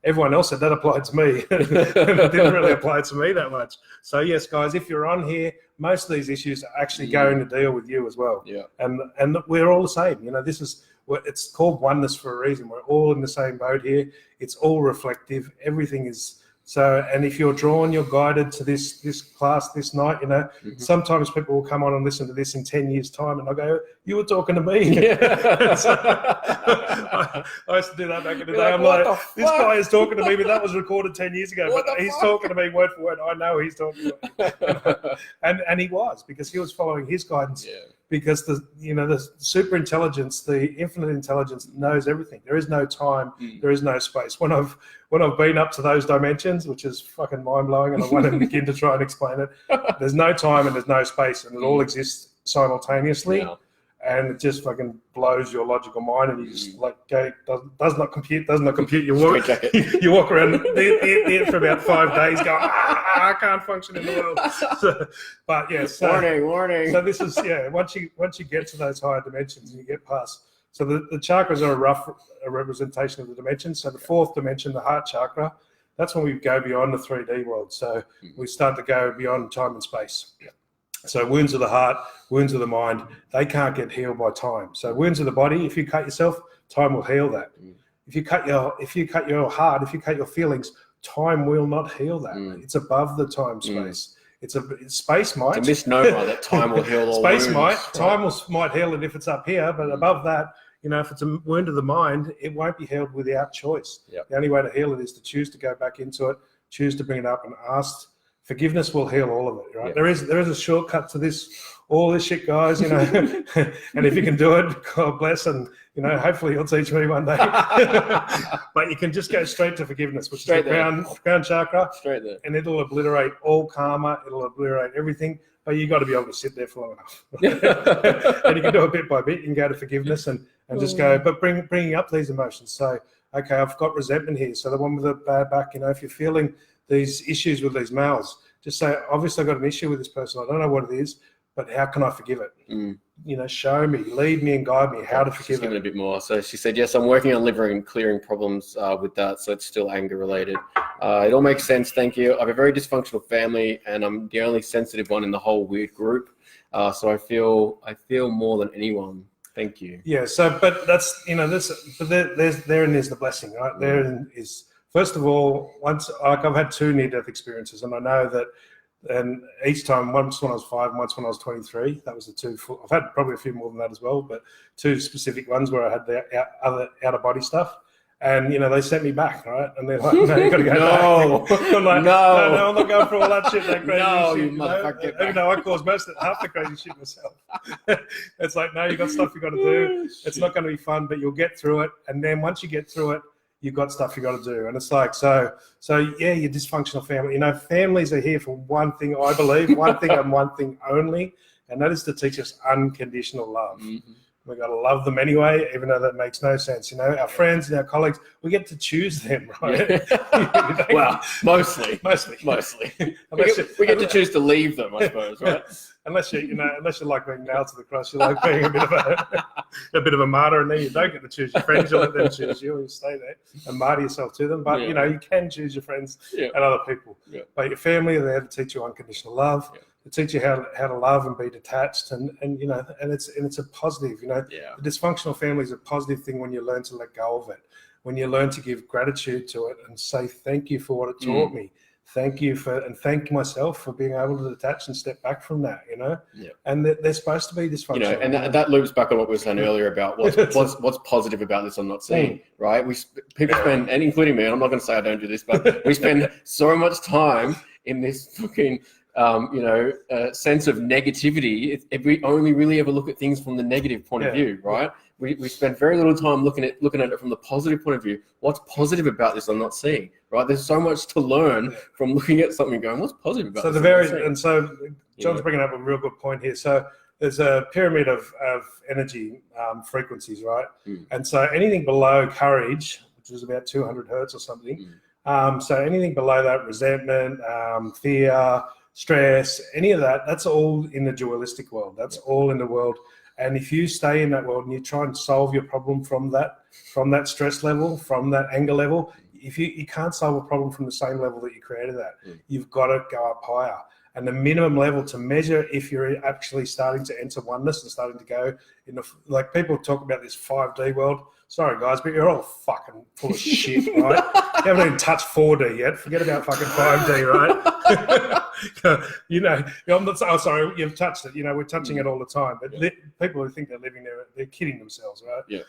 everyone else said that applied to me. It didn't really apply to me that much. So yes, guys, if you're on here, most of these issues are actually going to deal with you as well. Yeah. And we're all the same. It's called oneness for a reason. We're all in the same boat here. It's all reflective. Everything is So, and if you're drawn, you're guided to this class this night. You know, sometimes people will come on and listen to this in 10 years' time, and I go, "You were talking to me." Yeah. So, I used to do that back in the day. Like, I'm what like, the this fuck? guy is talking to me, but that was recorded 10 years ago. What But the he's fuck? talking to me word for word. I know he's talking to me, and he was, because he was following his guidance. Yeah. Because the super intelligence, the infinite intelligence knows everything. There is no time, there is no space. When I've been up to those dimensions, which is fucking mind blowing, and I want to begin to try and explain it, there's no time and there's no space, and it all exists simultaneously. Yeah. And it just fucking blows your logical mind, and you just like go, does not compute. You walk, Straight you walk around for about 5 days, going, I can't function in the world. So, but yeah, so, Warning. so this is once you get to those higher dimensions and you get past. So the chakras are a representation of the dimensions. So the fourth dimension, the heart chakra, that's when we go beyond the 3D world. So we start to go beyond time and space. Yeah. So wounds of the heart, wounds of the mind, they can't get healed by time. So wounds of the body, if you cut yourself, time will heal that. If you cut your heart, if you cut your feelings, time will not heal that. It's above the time space. It's space might. It's a misnomer that time will heal all Space wounds. might heal it if it's up here, but above that, if it's a wound of the mind, it won't be healed without choice. Yep. The only way to heal it is to choose to go back into it, choose to bring it up and ask. Forgiveness will heal all of it, right? Yeah. There is a shortcut to all this shit, guys, and if you can do it, God bless, and hopefully you'll teach me one day. But you can just go straight to forgiveness, which is the crown chakra, Straight there. and it'll obliterate all karma, it'll obliterate everything, but you got to be able to sit there for long enough. And you can do it bit by bit. You can go to forgiveness and just go, but bringing up these emotions. So, okay, I've got resentment here. So the one with the bad back, if you're feeling these issues with these males, just say, obviously I've got an issue with this person. I don't know what it is, but how can I forgive it? Show me, lead me and guide me how to forgive Give it. it a bit more. So she said, yes, I'm working on liver and clearing problems with that. So it's still anger related. It all makes sense. Thank you. I have a very dysfunctional family and I'm the only sensitive one in the whole weird group. So I feel more than anyone. Thank you. Yeah. So, but that's, but therein is the blessing, right? Therein is, first of all, I've had 2 near-death experiences, and I know that, and each time, once when I was 5, once when I was 23, that was the 2 full. I've had probably a few more than that as well, but 2 specific ones where I had the other out-of-body stuff, and they sent me back, right? And they're like, no, you got to go back. I'm like, no, I'm not going for all that shit, that crazy shit. You motherfucker, get back. Even though I caused half the crazy shit myself. It's like, no, you got stuff you got to do. It's not going to be fun, but you'll get through it, and then once you get through it, you've got stuff you got to do. And it's like, so yeah, your dysfunctional family, families are here for one thing, I believe, one thing and one thing only, and that is to teach us unconditional love. We've got to love them anyway, even though that makes no sense. Our friends and our colleagues, we get to choose them, right? Yeah. Well, mostly. We get to choose to leave them, I suppose, right? Unless you like being nailed to the cross, you like being a bit of a martyr, and then you don't get to choose your friends. You let them choose you, and stay there and martyr yourself to them. But you can choose your friends and other people. Yeah. But your family are there to teach you unconditional love. Yeah. To teach you how to love and be detached, and it's a positive. The dysfunctional family is a positive thing when you learn to let go of it, when you learn to give gratitude to it and say thank you for what it taught me. Thank you and thank myself for being able to detach and step back from that, And they're supposed to be dysfunctional. And that loops back on what we were saying earlier about what's positive about this I'm not seeing, right? People spend, and including me, and I'm not going to say I don't do this, but we spend so much time in this fucking sense of negativity. If we only really ever look at things from the negative point of view, right? We spend very little time looking at it from the positive point of view. What's positive about this I'm not seeing, right? There's so much to learn from looking at something going, what's positive about this? So John's bringing up a real good point here. So there's a pyramid of energy frequencies, right? And so anything below courage, which is about 200 hertz or something, so anything below that, resentment, fear, stress, any of that, that's all in the dualistic world. That's all in the world. And if you stay in that world and you try and solve your problem from that stress level, from that anger level, if you can't solve a problem from the same level that you created that, you've got to go up higher. And the minimum level to measure if you're actually starting to enter oneness and starting to go in the, like people talk about this 5D world. Sorry guys, but you're all fucking full of shit, right? You haven't even touched 4D yet. Forget about fucking 5D, right? You know, I'm not, oh, sorry, you've touched it. You know, we're touching it all the time. But people who think they're living there, they're kidding themselves, right? Yeah.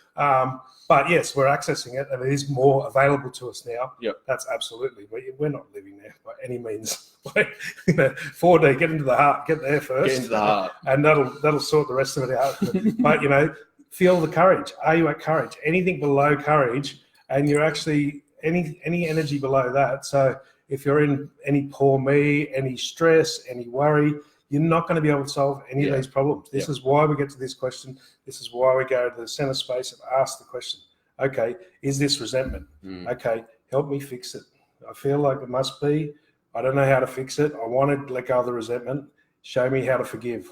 But yes, we're accessing it, and it is more available to us now. Yeah. That's absolutely. But we're not living there by any means. Like, you know, 4D, get into the heart, get there first. Get into the heart. And that'll sort the rest of it out. But, you know, feel the courage. Are you at courage? Anything below courage, and you're actually any energy below that. So if you're in any poor me, any stress, any worry, you're not going to be able to solve any of these problems. This is why we get to this question. This is why we go to the center space and ask the question. Okay, is this resentment? Okay, help me fix it. I feel like it must be. I don't know how to fix it. I want to let go of the resentment. Show me how to forgive.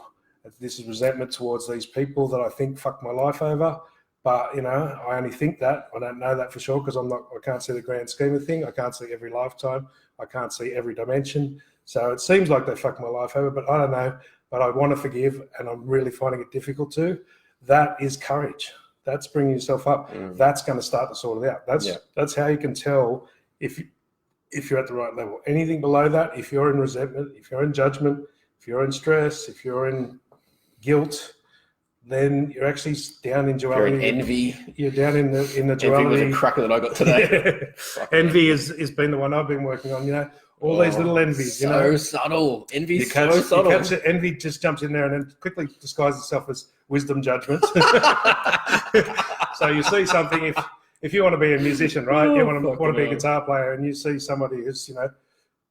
This is resentment towards these people that I think fucked my life over. But, you know, I only think that. I don't know that for sure because I can't see the grand scheme of thing. I can't see every lifetime. I can't see every dimension. So it seems like they fucked my life over, but I don't know. But I want to forgive, and I'm really finding it difficult to. That is courage. That's bringing yourself up. That's going to start to sort it out. That's how you can tell if you're at the right level. Anything below that, if you're in resentment, if you're in judgment, if you're in stress, if you're in guilt, then you're actually down in duality. You're in envy. You're down in the duality. Envy was a cracker that I got today. Envy has been the one I've been working on. You know, all these little envies. You know, subtle. Envy's so subtle. Envy just jumps in there and then quickly disguises itself as wisdom judgment. So you see something if you want to be a musician, right? You want to be a guitar player, and you see somebody who's, you know,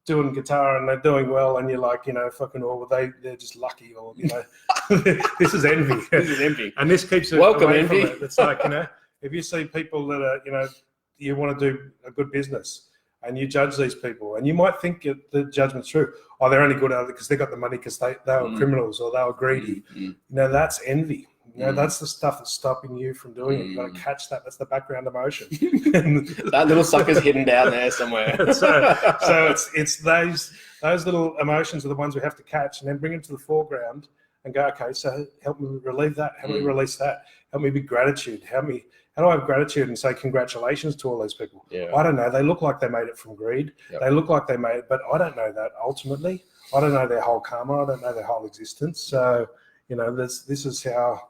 doing guitar and they're doing well, and you're like, you know, fucking, well, they're just lucky, or, you know, this is envy. This is envy. And this keeps it Welcome, away envy. from it. It's like, you know, if you see people that are, you know, you want to do a good business and you judge these people, and you might think the judgment's true. Oh, they're only good at it because they got the money because they were criminals or they were greedy. You know, that's envy. You know, that's the stuff that's stopping you from doing it. You've got to catch that. That's the background emotion. That little sucker's hidden down there somewhere. so it's those little emotions are the ones we have to catch and then bring them to the foreground and go, okay, so help me relieve that. Help me release that. Help me be gratitude. How do I have gratitude and say congratulations to all those people? Yeah. I don't know. They look like they made it from greed. Yep. They look like they made it, but I don't know that ultimately. I don't know their whole karma. I don't know their whole existence. So, you know, this is how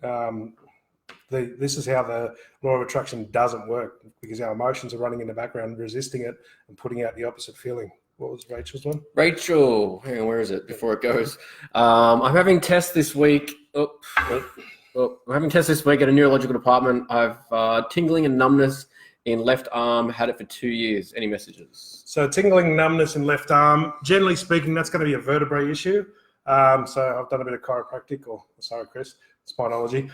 the law of attraction doesn't work, because our emotions are running in the background, resisting it and putting out the opposite feeling. What was Rachel's one? Rachel, hang on, where is it before it goes? I'm having tests this week. I'm having tests this week at a neurological department. I've tingling and numbness in left arm, had it for 2 years. Any messages? So tingling, numbness in left arm, generally speaking, that's going to be a vertebrae issue. So I've done a bit of chiropractic, or sorry, Chris, spinology.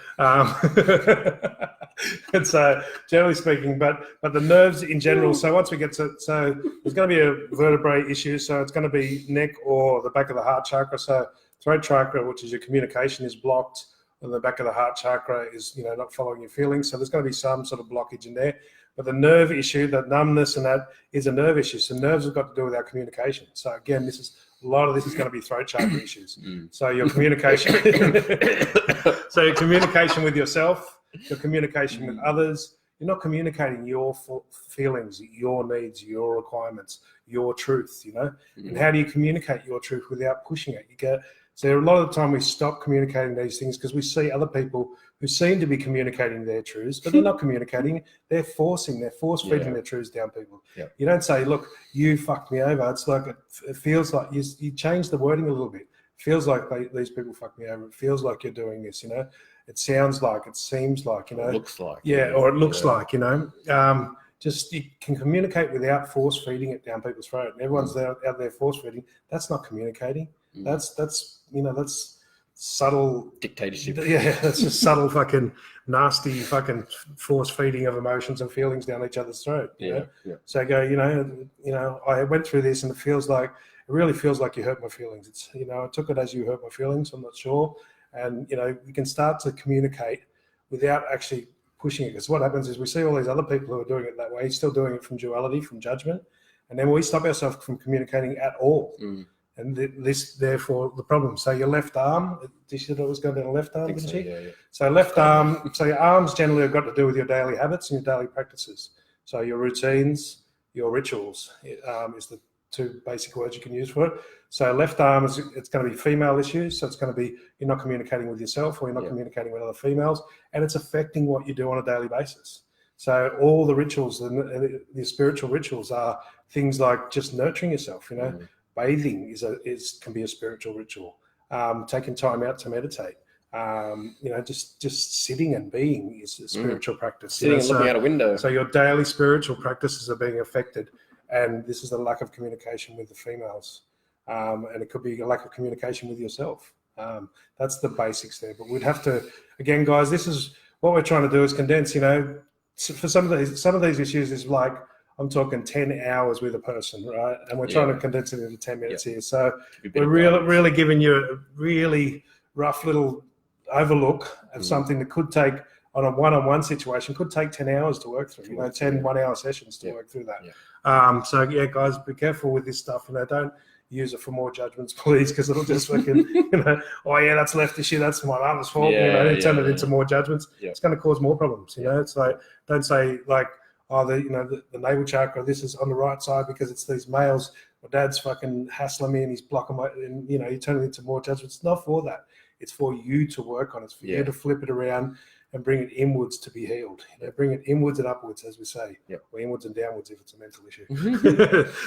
And so generally speaking, but the nerves in general. So once we get to, so there's going to be a vertebrae issue. So it's going to be neck or the back of the heart chakra. So throat chakra, which is your communication, is blocked, and the back of the heart chakra is, you know, not following your feelings. So there's going to be some sort of blockage in there. But the nerve issue, the numbness and that, is a nerve issue. So nerves have got to do with our communication. So again, a lot of this is going to be throat chakra issues. So your communication, so your communication with yourself, your communication with others. You're not communicating your feelings, your needs, your requirements, your truth, you know. And how do you communicate your truth without pushing it? So a lot of the time we stop communicating these things because we see other people who seem to be communicating their truths, but they're not communicating. They're force feeding their truths down people. Yeah. You don't say, look, you fucked me over. It's like, it feels like you change the wording a little bit. It feels like these people fucked me over. It feels like you're doing this, you know. It sounds like, it seems like, you know. It looks like. Yeah, or it looks like, you know. Just you can communicate without force feeding it down people's throat. And everyone's out there force feeding. That's not communicating. That's you know, that's subtle dictatorship. Yeah, that's just subtle fucking nasty fucking force feeding of emotions and feelings down each other's throat. You know? Yeah. So I go, you know, I went through this and it really feels like you hurt my feelings. It's, you know, I took it as you hurt my feelings. I'm not sure. And, you know, you can start to communicate without actually pushing it. Because what happens is we see all these other people who are doing it that way, still doing it from duality, from judgment. And then we stop ourselves from communicating at all. And this, therefore, the problem. So your left arm, you said it was going down the left arm, didn't you? Yeah. So left arm, so your arms generally have got to do with your daily habits and your daily practices. So your routines, your rituals is the two basic words you can use for it. So left arm, it's going to be female issues. So it's going to be you're not communicating with yourself or you're not communicating with other females, and it's affecting what you do on a daily basis. So all the rituals, the spiritual rituals are things like just nurturing yourself, bathing can be a spiritual ritual. Taking time out to meditate. Just sitting and being is a spiritual practice. Sitting and looking out a window. So your daily spiritual practices are being affected, and this is the lack of communication with the females, and it could be a lack of communication with yourself. That's the basics there. But we'd have to, again, guys, this is what we're trying to do is condense. For some of these issues is like I'm talking 10 hours with a person, right? And we're trying to condense it into 10 minutes here. So we're really giving you a really rough little overlook of something that could take on a one-on-one situation, could take 10 hours to work through, 10 one-hour sessions to work through that. So guys, be careful with this stuff. Don't use it for more judgments, please, because it'll just fucking, oh yeah, that's left issue, that's my mother's fault, turn it into more judgments. It's going to cause more problems, It's like, don't say like, oh, the navel chakra, this is on the right side because it's these males, my dad's fucking hassling me and he's blocking my, and you turn it into more judgments. It's not for that. It's for you to work on. It's for you to flip it around and bring it inwards to be healed. Bring it inwards and upwards, as we say. Or inwards and downwards if it's a mental issue.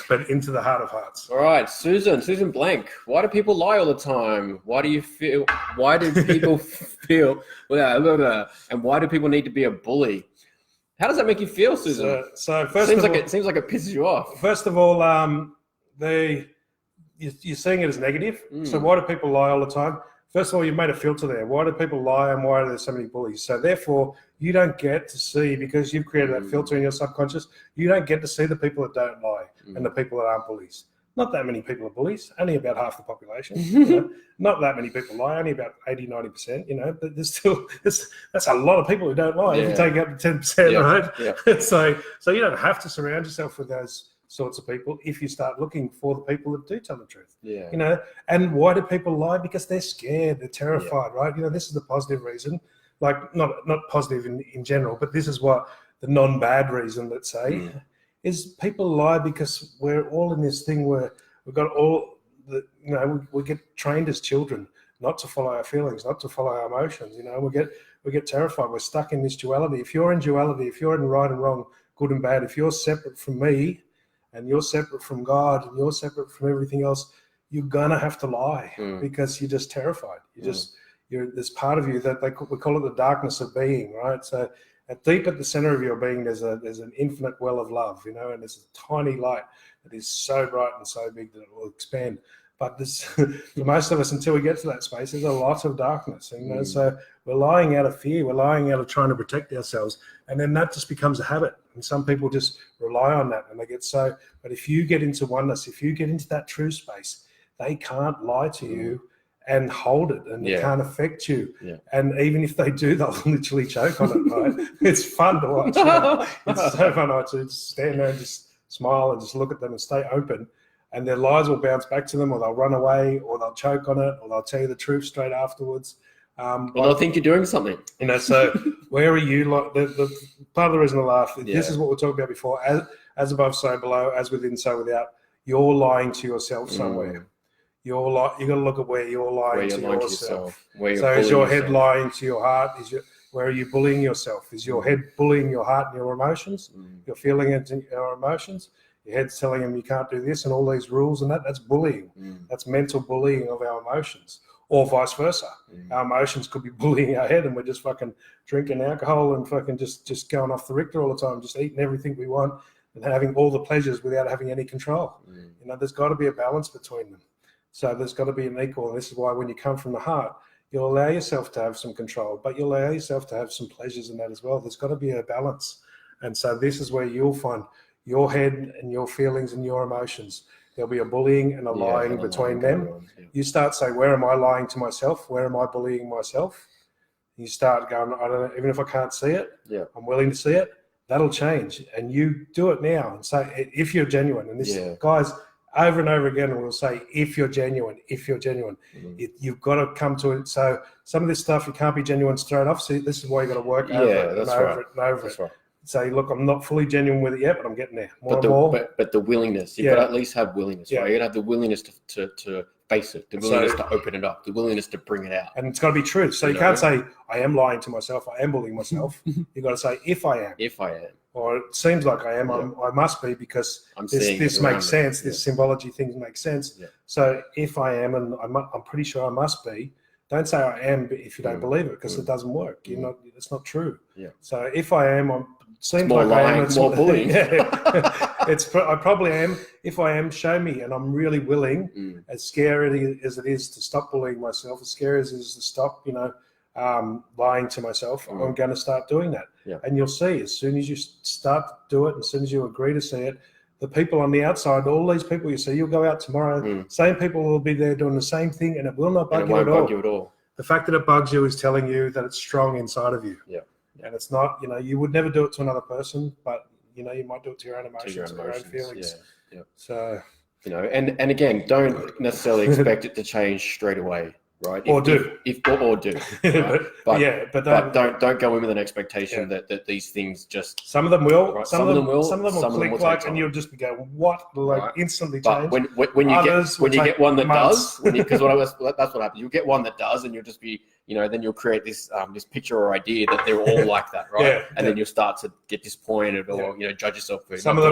But into the heart of hearts. All right, Susan Blank. Why do people lie all the time? Why do people feel, and why do people need to be a bully? How does that make you feel, Susan? So first it seems like it pisses you off. First of all, you're seeing it as negative. So why do people lie all the time? First of all, you've made a filter there. Why do people lie and why are there so many bullies? So therefore, you don't get to see, because you've created that filter in your subconscious, you don't get to see the people that don't lie and the people that aren't bullies. Not that many people are bullies, only about half the population. Not that many people lie, only about 80, 90%, but there's still, that's a lot of people who don't lie. If you take out the 10%, right? So you don't have to surround yourself with those sorts of people if you start looking for the people that do tell the truth. And why do people lie? Because they're scared, they're terrified, right? This is the positive reason, like not positive in general, but this is what the non-bad reason, let's say, is people lie because we're all in this thing where we've got all the, we get trained as children not to follow our feelings, not to follow our emotions. We get terrified. We're stuck in this duality. If you're in duality, if you're in right and wrong, good and bad, if you're separate from me and you're separate from God and you're separate from everything else, you're gonna have to lie because you're just terrified. There's part of you that we call it the darkness of being, right? So deep at the center of your being, there's an infinite well of love, and there's a tiny light that is so bright and so big that it will expand. But for most of us, until we get to that space, there's a lot of darkness. So we're lying out of fear. We're lying out of trying to protect ourselves. And then that just becomes a habit. And some people just rely on that and they get so. But if you get into oneness, if you get into that true space, they can't lie to you and hold it, and it can't affect you. And even if they do, they'll literally choke on it, right? It's fun to watch. It's so fun to just stand there and just smile and just look at them and stay open. And their lies will bounce back to them, or they'll run away, or they'll choke on it, or they'll tell you the truth straight afterwards. Well, they'll think you're doing something. So where are you? Like the part of the reason I laugh, this is what we talked about before. As above, so below. As within, so without. You're lying to yourself somewhere. You got to look at where you're lying to yourself. So is your head lying to your heart? Where are you bullying yourself? Is your head bullying your heart and your emotions? Your feelings and your emotions? Your head's telling them you can't do this and all these rules and that's bullying. That's mental bullying of our emotions, or vice versa. Our emotions could be bullying our head and we're just fucking drinking alcohol and fucking just going off the Richter all the time, just eating everything we want and having all the pleasures without having any control. There's got to be a balance between them. So there's got to be an equal. And this is why when you come from the heart, you'll allow yourself to have some control, but you'll allow yourself to have some pleasures in that as well. There's got to be a balance. And so this is where you'll find your head and your feelings and your emotions. There'll be a bullying and a lying between them. You start saying, where am I lying to myself? Where am I bullying myself? You start going, I don't know, even if I can't see it, I'm willing to see it. That'll change. And you do it now. And so if you're genuine, and this, guys, over and over again, we'll say, if you're genuine, if you're genuine, you've got to come to it. So some of this stuff, you can't be genuine straight off. So this is why you got to work over it and over it and over it. Say, look, I'm not fully genuine with it yet, but I'm getting there more and more. But the willingness, you've got to at least have willingness, right? You got to have the willingness to face it, the willingness to open it up, the willingness to bring it out. And it's got to be truth. So you can't say, I am lying to myself, I am bullying myself. You've got to say, if I am. If I am. Or it seems like I am, I must be, because this makes sense, this symbology things make sense. So if I am, and I'm pretty sure I must be, don't say I am if you don't believe it, because it doesn't work. It's not true. So if I am, seems like I am. It's more bullying. I probably am. If I am, show me, and I'm really willing. As scary as it is to stop bullying myself, as scary as it is to stop, lying to myself, I'm going to start doing that. And you'll see, as soon as you start to do it, as soon as you agree to see it, the people on the outside, all these people you see, you'll go out tomorrow, same people will be there doing the same thing, and it will not bug you at all. The fact that it bugs you is telling you that it's strong inside of you. And it's not, you would never do it to another person, but, you might do it to your own emotions, your own feelings. So, and again, don't necessarily expect it to change straight away. Right. Or do. Right? But don't go in with an expectation that these things just. Some of them will. Right? Some of them will click like, and you'll just be going, what? Instantly change. But when you get one that does, because that's what happens. You get one that does, and you'll just be, then you'll create this picture or idea that they're all like that, right? And then you'll start to get disappointed or judge yourself for some of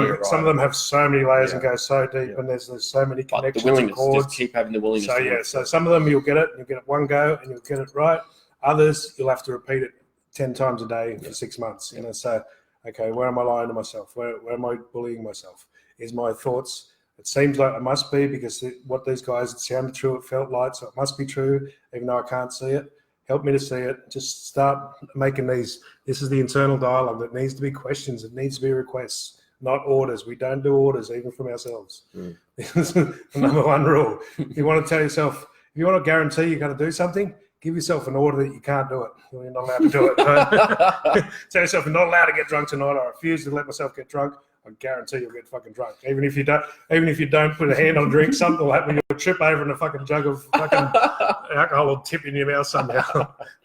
them have so many layers and go so deep, and there's so many connections. The willingness, just keep having the willingness. So some of them you'll get it one go and you'll get it right. Others you'll have to repeat it 10 times a day for 6 months. So okay, where am I lying to myself? Where am I bullying myself? Is my thoughts? It seems like it must be, because what these guys, it sounded true, it felt like, so it must be true, even though I can't see it. Help me to see it. Just start making these. This is the internal dialogue that needs to be questions. It needs to be requests, not orders. We don't do orders, even from ourselves. This is the number one rule. If you want to tell yourself, if you want to guarantee you're going to do something, give yourself an order that you can't do it. You're not allowed to do it. Tell yourself, I'm not allowed to get drunk tonight. I refuse to let myself get drunk. I guarantee you'll get fucking drunk. Even if you don't put a hand on a drink, something will happen. You'll trip over in a fucking jug of fucking alcohol will tip in your mouth somehow.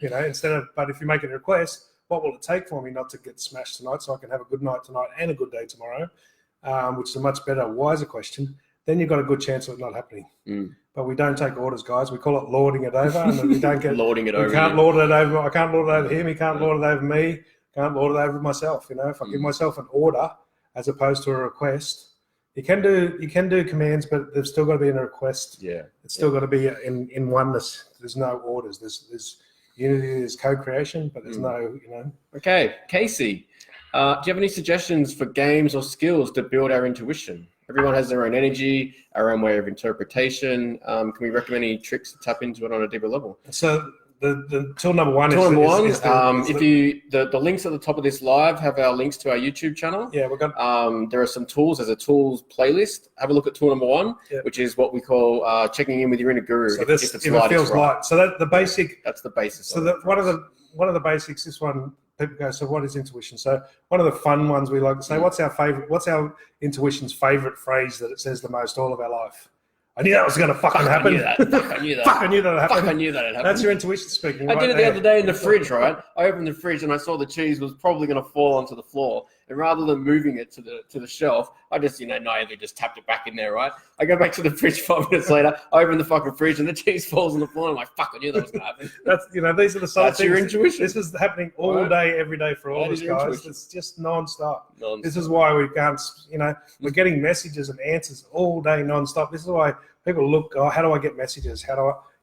But if you make a request, what will it take for me not to get smashed tonight, so I can have a good night tonight and a good day tomorrow, which is a much better, wiser question. Then you've got a good chance of it not happening. But we don't take orders, guys. We call it lording it over, and we don't get lording it over. We can't lord it over. I can't lord it over him. He can't lord it over me. Can't lord it over myself. If I give myself an order as opposed to a request, you can do commands, but they've still got to be in a request. It's still got to be in oneness. There's no orders. There's unity. There's co-creation, but there's no. Okay, Casey, do you have any suggestions for games or skills to build our intuition? Everyone has their own energy, our own way of interpretation. Can we recommend any tricks to tap into it on a deeper level? So the tool number one the links at the top of this live have our links to our YouTube channel. We've got there are some tools. There's a tools playlist. Have a look at tool number one, which is what we call checking in with your inner guru. So if it feels light. So that's the basis. So one of the basics. This one, people go, so what is intuition? So one of the fun ones we like to say, what's our intuition's favorite phrase that it says the most all of our life? I knew that was going to fucking happen. I knew that. I knew that would happen. I knew that would happen. That's your intuition speaking. I did it the other day in the fridge, right? I opened the fridge and I saw the cheese was probably going to fall onto the floor. And rather than moving it to the shelf, I just, naively just tapped it back in there, right? I go back to the fridge 5 minutes later, I open the fucking fridge and the cheese falls on the floor. And I'm like, fuck, I knew that was going to happen. That's, these are the sort of things. That's your intuition. This is happening all day, every day for all of us guys. Intuition. It's just non-stop. This is why we can't, we're getting messages and answers all day non-stop. This is why people look, how do I get messages?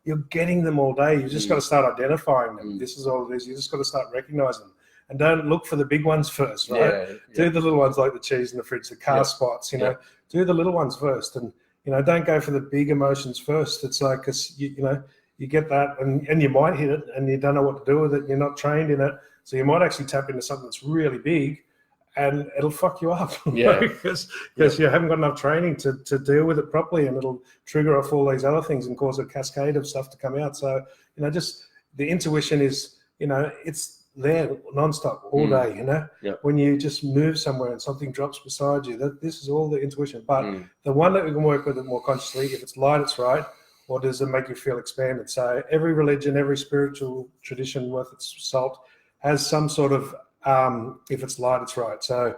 You're getting them all day. You just got to start identifying them. This is all it is. You just got to start recognizing them. And don't look for the big ones first, right? Do the little ones like the cheese in the fridge, the car spots, do the little ones first. And, don't go for the big emotions first. It's like, because, you get that and you might hit it and you don't know what to do with it. You're not trained in it. So you might actually tap into something that's really big and it'll fuck you up. Because you haven't got enough training to deal with it properly, and it'll trigger off all these other things and cause a cascade of stuff to come out. So, just the intuition is, it's there nonstop all day, you know. Yep. When you just move somewhere and something drops beside you, this is all the intuition. But the one that we can work with it more consciously, if it's light, it's right, or does it make you feel expanded? So every religion, every spiritual tradition worth its salt has some sort of, if it's light, it's right. So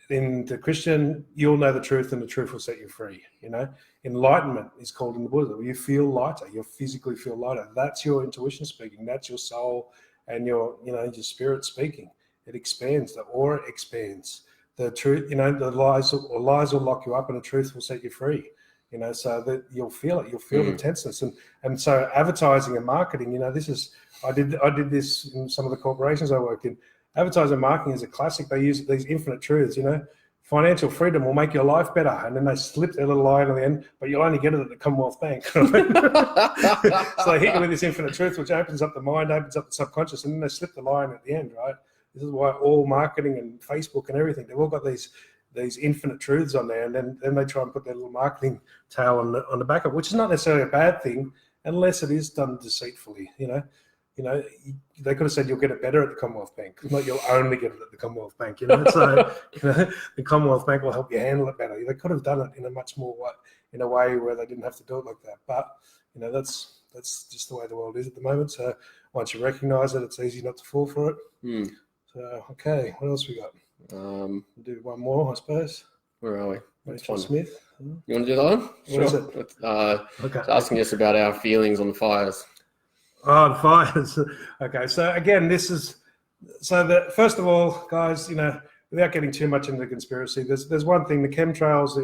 in the Christian, you'll know the truth and the truth will set you free, you know. Enlightenment is called in the Buddha. You feel lighter, you physically feel lighter. That's your intuition speaking. That's your soul and your, you know, your spirit speaking. It expands. The aura expands. The truth, you know, the lies will lock you up and the truth will set you free, you know, so that you'll feel it. You'll feel the tenseness. And so advertising and marketing, you know, this is, I did this in some of the corporations I worked in. Advertising and marketing is a classic. They use these infinite truths, you know. Financial freedom will make your life better. And then they slip their little line at the end, but you'll only get it at the Commonwealth Bank. So they hit you with this infinite truth, which opens up the mind, opens up the subconscious, and then they slip the line at the end, right? This is why all marketing and Facebook and everything, they've all got these infinite truths on there, and then they try and put their little marketing tail on the back of it, which is not necessarily a bad thing, unless it is done deceitfully, you know. You know, they could have said you'll get it better at the Commonwealth Bank, not you'll only get it at the Commonwealth Bank, you know. So, you know, the Commonwealth Bank will help you handle it better. They could have done it in a much more in a way where they didn't have to do it like that. But, you know, that's just the way the world is at the moment. So once you recognise it, it's easy not to fall for it. So, okay, what else we got? We'll do one more, I suppose. Where are we? Rachel Smith. You want to do that one? What is it? Okay. It's asking us about our feelings on the fires. Oh, the fires. Okay, so again, first of all, guys, you know, without getting too much into the conspiracy, there's one thing, the chemtrails,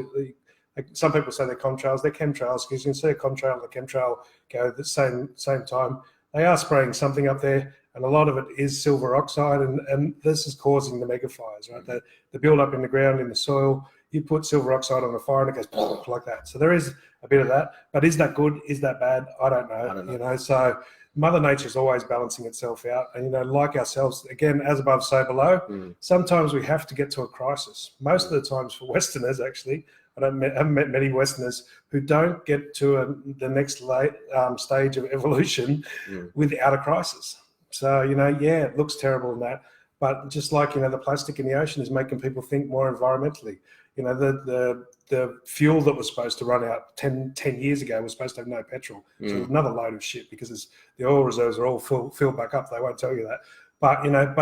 some people say they're contrails, they're chemtrails, because you can see a contrail and a chemtrail go at the same time. They are spraying something up there, and a lot of it is silver oxide, and this is causing the mega fires, right? The build up in the ground, in the soil. You put silver oxide on a fire and it goes like that. So there is a bit of that, but is that good? Is that bad? I don't know. You know, so Mother Nature is always balancing itself out. And, you know, like ourselves, again, as above, so below, sometimes we have to get to a crisis. Most of the times for Westerners, actually, I haven't met many Westerners who don't get to the next stage of evolution without a crisis. So, you know, yeah, it looks terrible in that. But just like, you know, the plastic in the ocean is making people think more environmentally. You know, the fuel that was supposed to run out 10 years ago was supposed to have no petrol. So another load of shit, because the oil reserves are all filled back up. They won't tell you that. But, you know,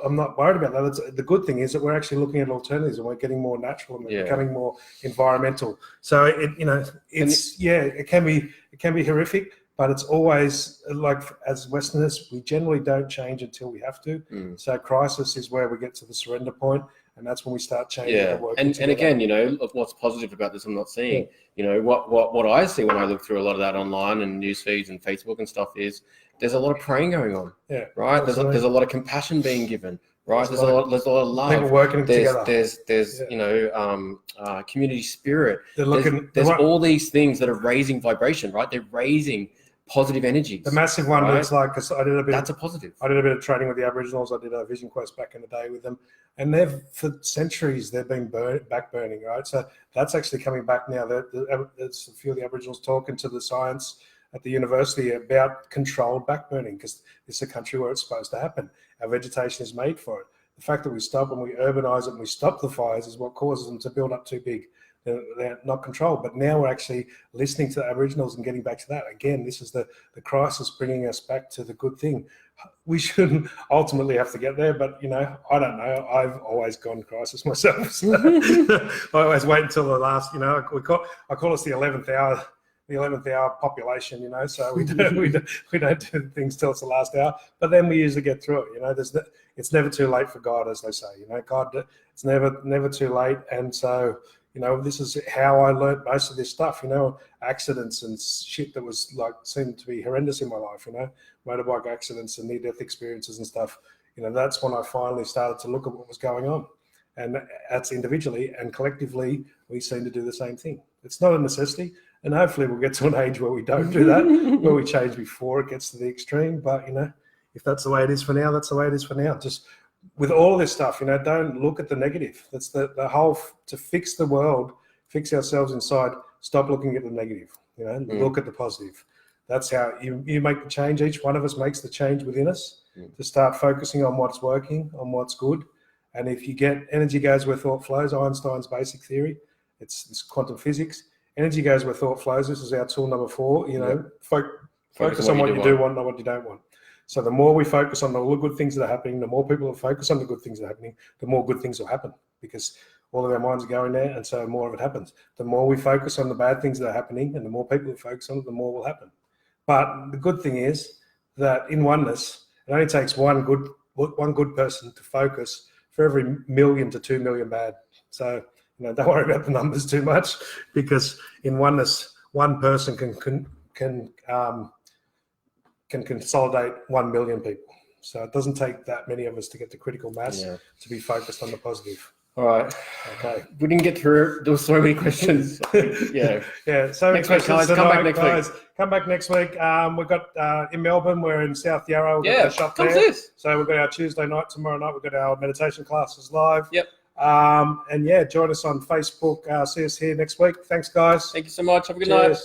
I'm not worried about that. The good thing is that we're actually looking at alternatives and we're getting more natural and becoming more environmental. So, it can be horrific, but it's always like, as Westerners, we generally don't change until we have to. So crisis is where we get to the surrender point. And that's when we start changing. And again, you know, what's positive about this, I'm not seeing, you know, what I see when I look through a lot of that online and news feeds and Facebook and stuff is there's a lot of praying going on, right? There's a lot of compassion being given, right? There's a lot of love. People working together. There's you know, community spirit. There's all these things that are raising vibration, right? They're raising positive energies. The massive one looks like, because that's a positive. I did a bit of training with the Aboriginals. I did a vision quest back in the day with them, and for centuries they've been back burning, right? So that's actually coming back now. There's a few of the Aboriginals talking to the science at the university about controlled back burning, because it's a country where it's supposed to happen. Our vegetation is made for it. The fact that we stop and we urbanize it and we stop the fires is what causes them to build up too big. They're not controlled, but now we're actually listening to the Aboriginals and getting back to that. Again, this is the crisis bringing us back to the good thing. We shouldn't ultimately have to get there, but, you know, I don't know. I've always gone crisis myself. So I always wait until the last, you know, I call us the 11th hour population, you know, so we don't do things till it's the last hour, but then we usually get through it, you know. It's never too late for God, as they say, you know. God, it's never too late. And so, you know, this is how I learned most of this stuff, you know, accidents and shit that was like, seemed to be horrendous in my life, you know, motorbike accidents and near-death experiences and stuff. You know, that's when I finally started to look at what was going on. And that's individually, and collectively, we seem to do the same thing. It's not a necessity. And hopefully we'll get to an age where we don't do that, where we change before it gets to the extreme. But, you know, if that's the way it is for now, that's the way it is for now. Just with all this stuff, you know, don't look at the negative. That's the whole, to fix the world, fix ourselves inside, stop looking at the negative, you know, look at the positive. That's how you make the change. Each one of us makes the change within us. to start focusing on what's working, on what's good. And if you get energy goes where thought flows, Einstein's basic theory, it's quantum physics. Energy goes where thought flows. This is our tool number 4. Focus on what you do want, not what you don't want. So the more we focus on all the good things that are happening, the more people will focus on the good things that are happening, the more good things will happen, because all of our minds are going there, and so more of it happens. The more we focus on the bad things that are happening, and the more people who focus on it, the more will happen. But the good thing is that in oneness, it only takes one good person to focus for every 1 million to 2 million bad. So don't worry about the numbers too much, because in oneness, one person can consolidate 1 million people. So it doesn't take that many of us to get the critical mass to be focused on the positive. All right. Okay. We didn't get through. There were so many questions. Yeah. So next week, guys. Come back next week. Come back next week. We've got in Melbourne. We're in South Yarra. We've got a shop come there. see us. So we've got our Tuesday night. Tomorrow night we've got our meditation classes live. Yep. And join us on Facebook. See us here next week. Thanks, guys. Thank you so much. Have a good night.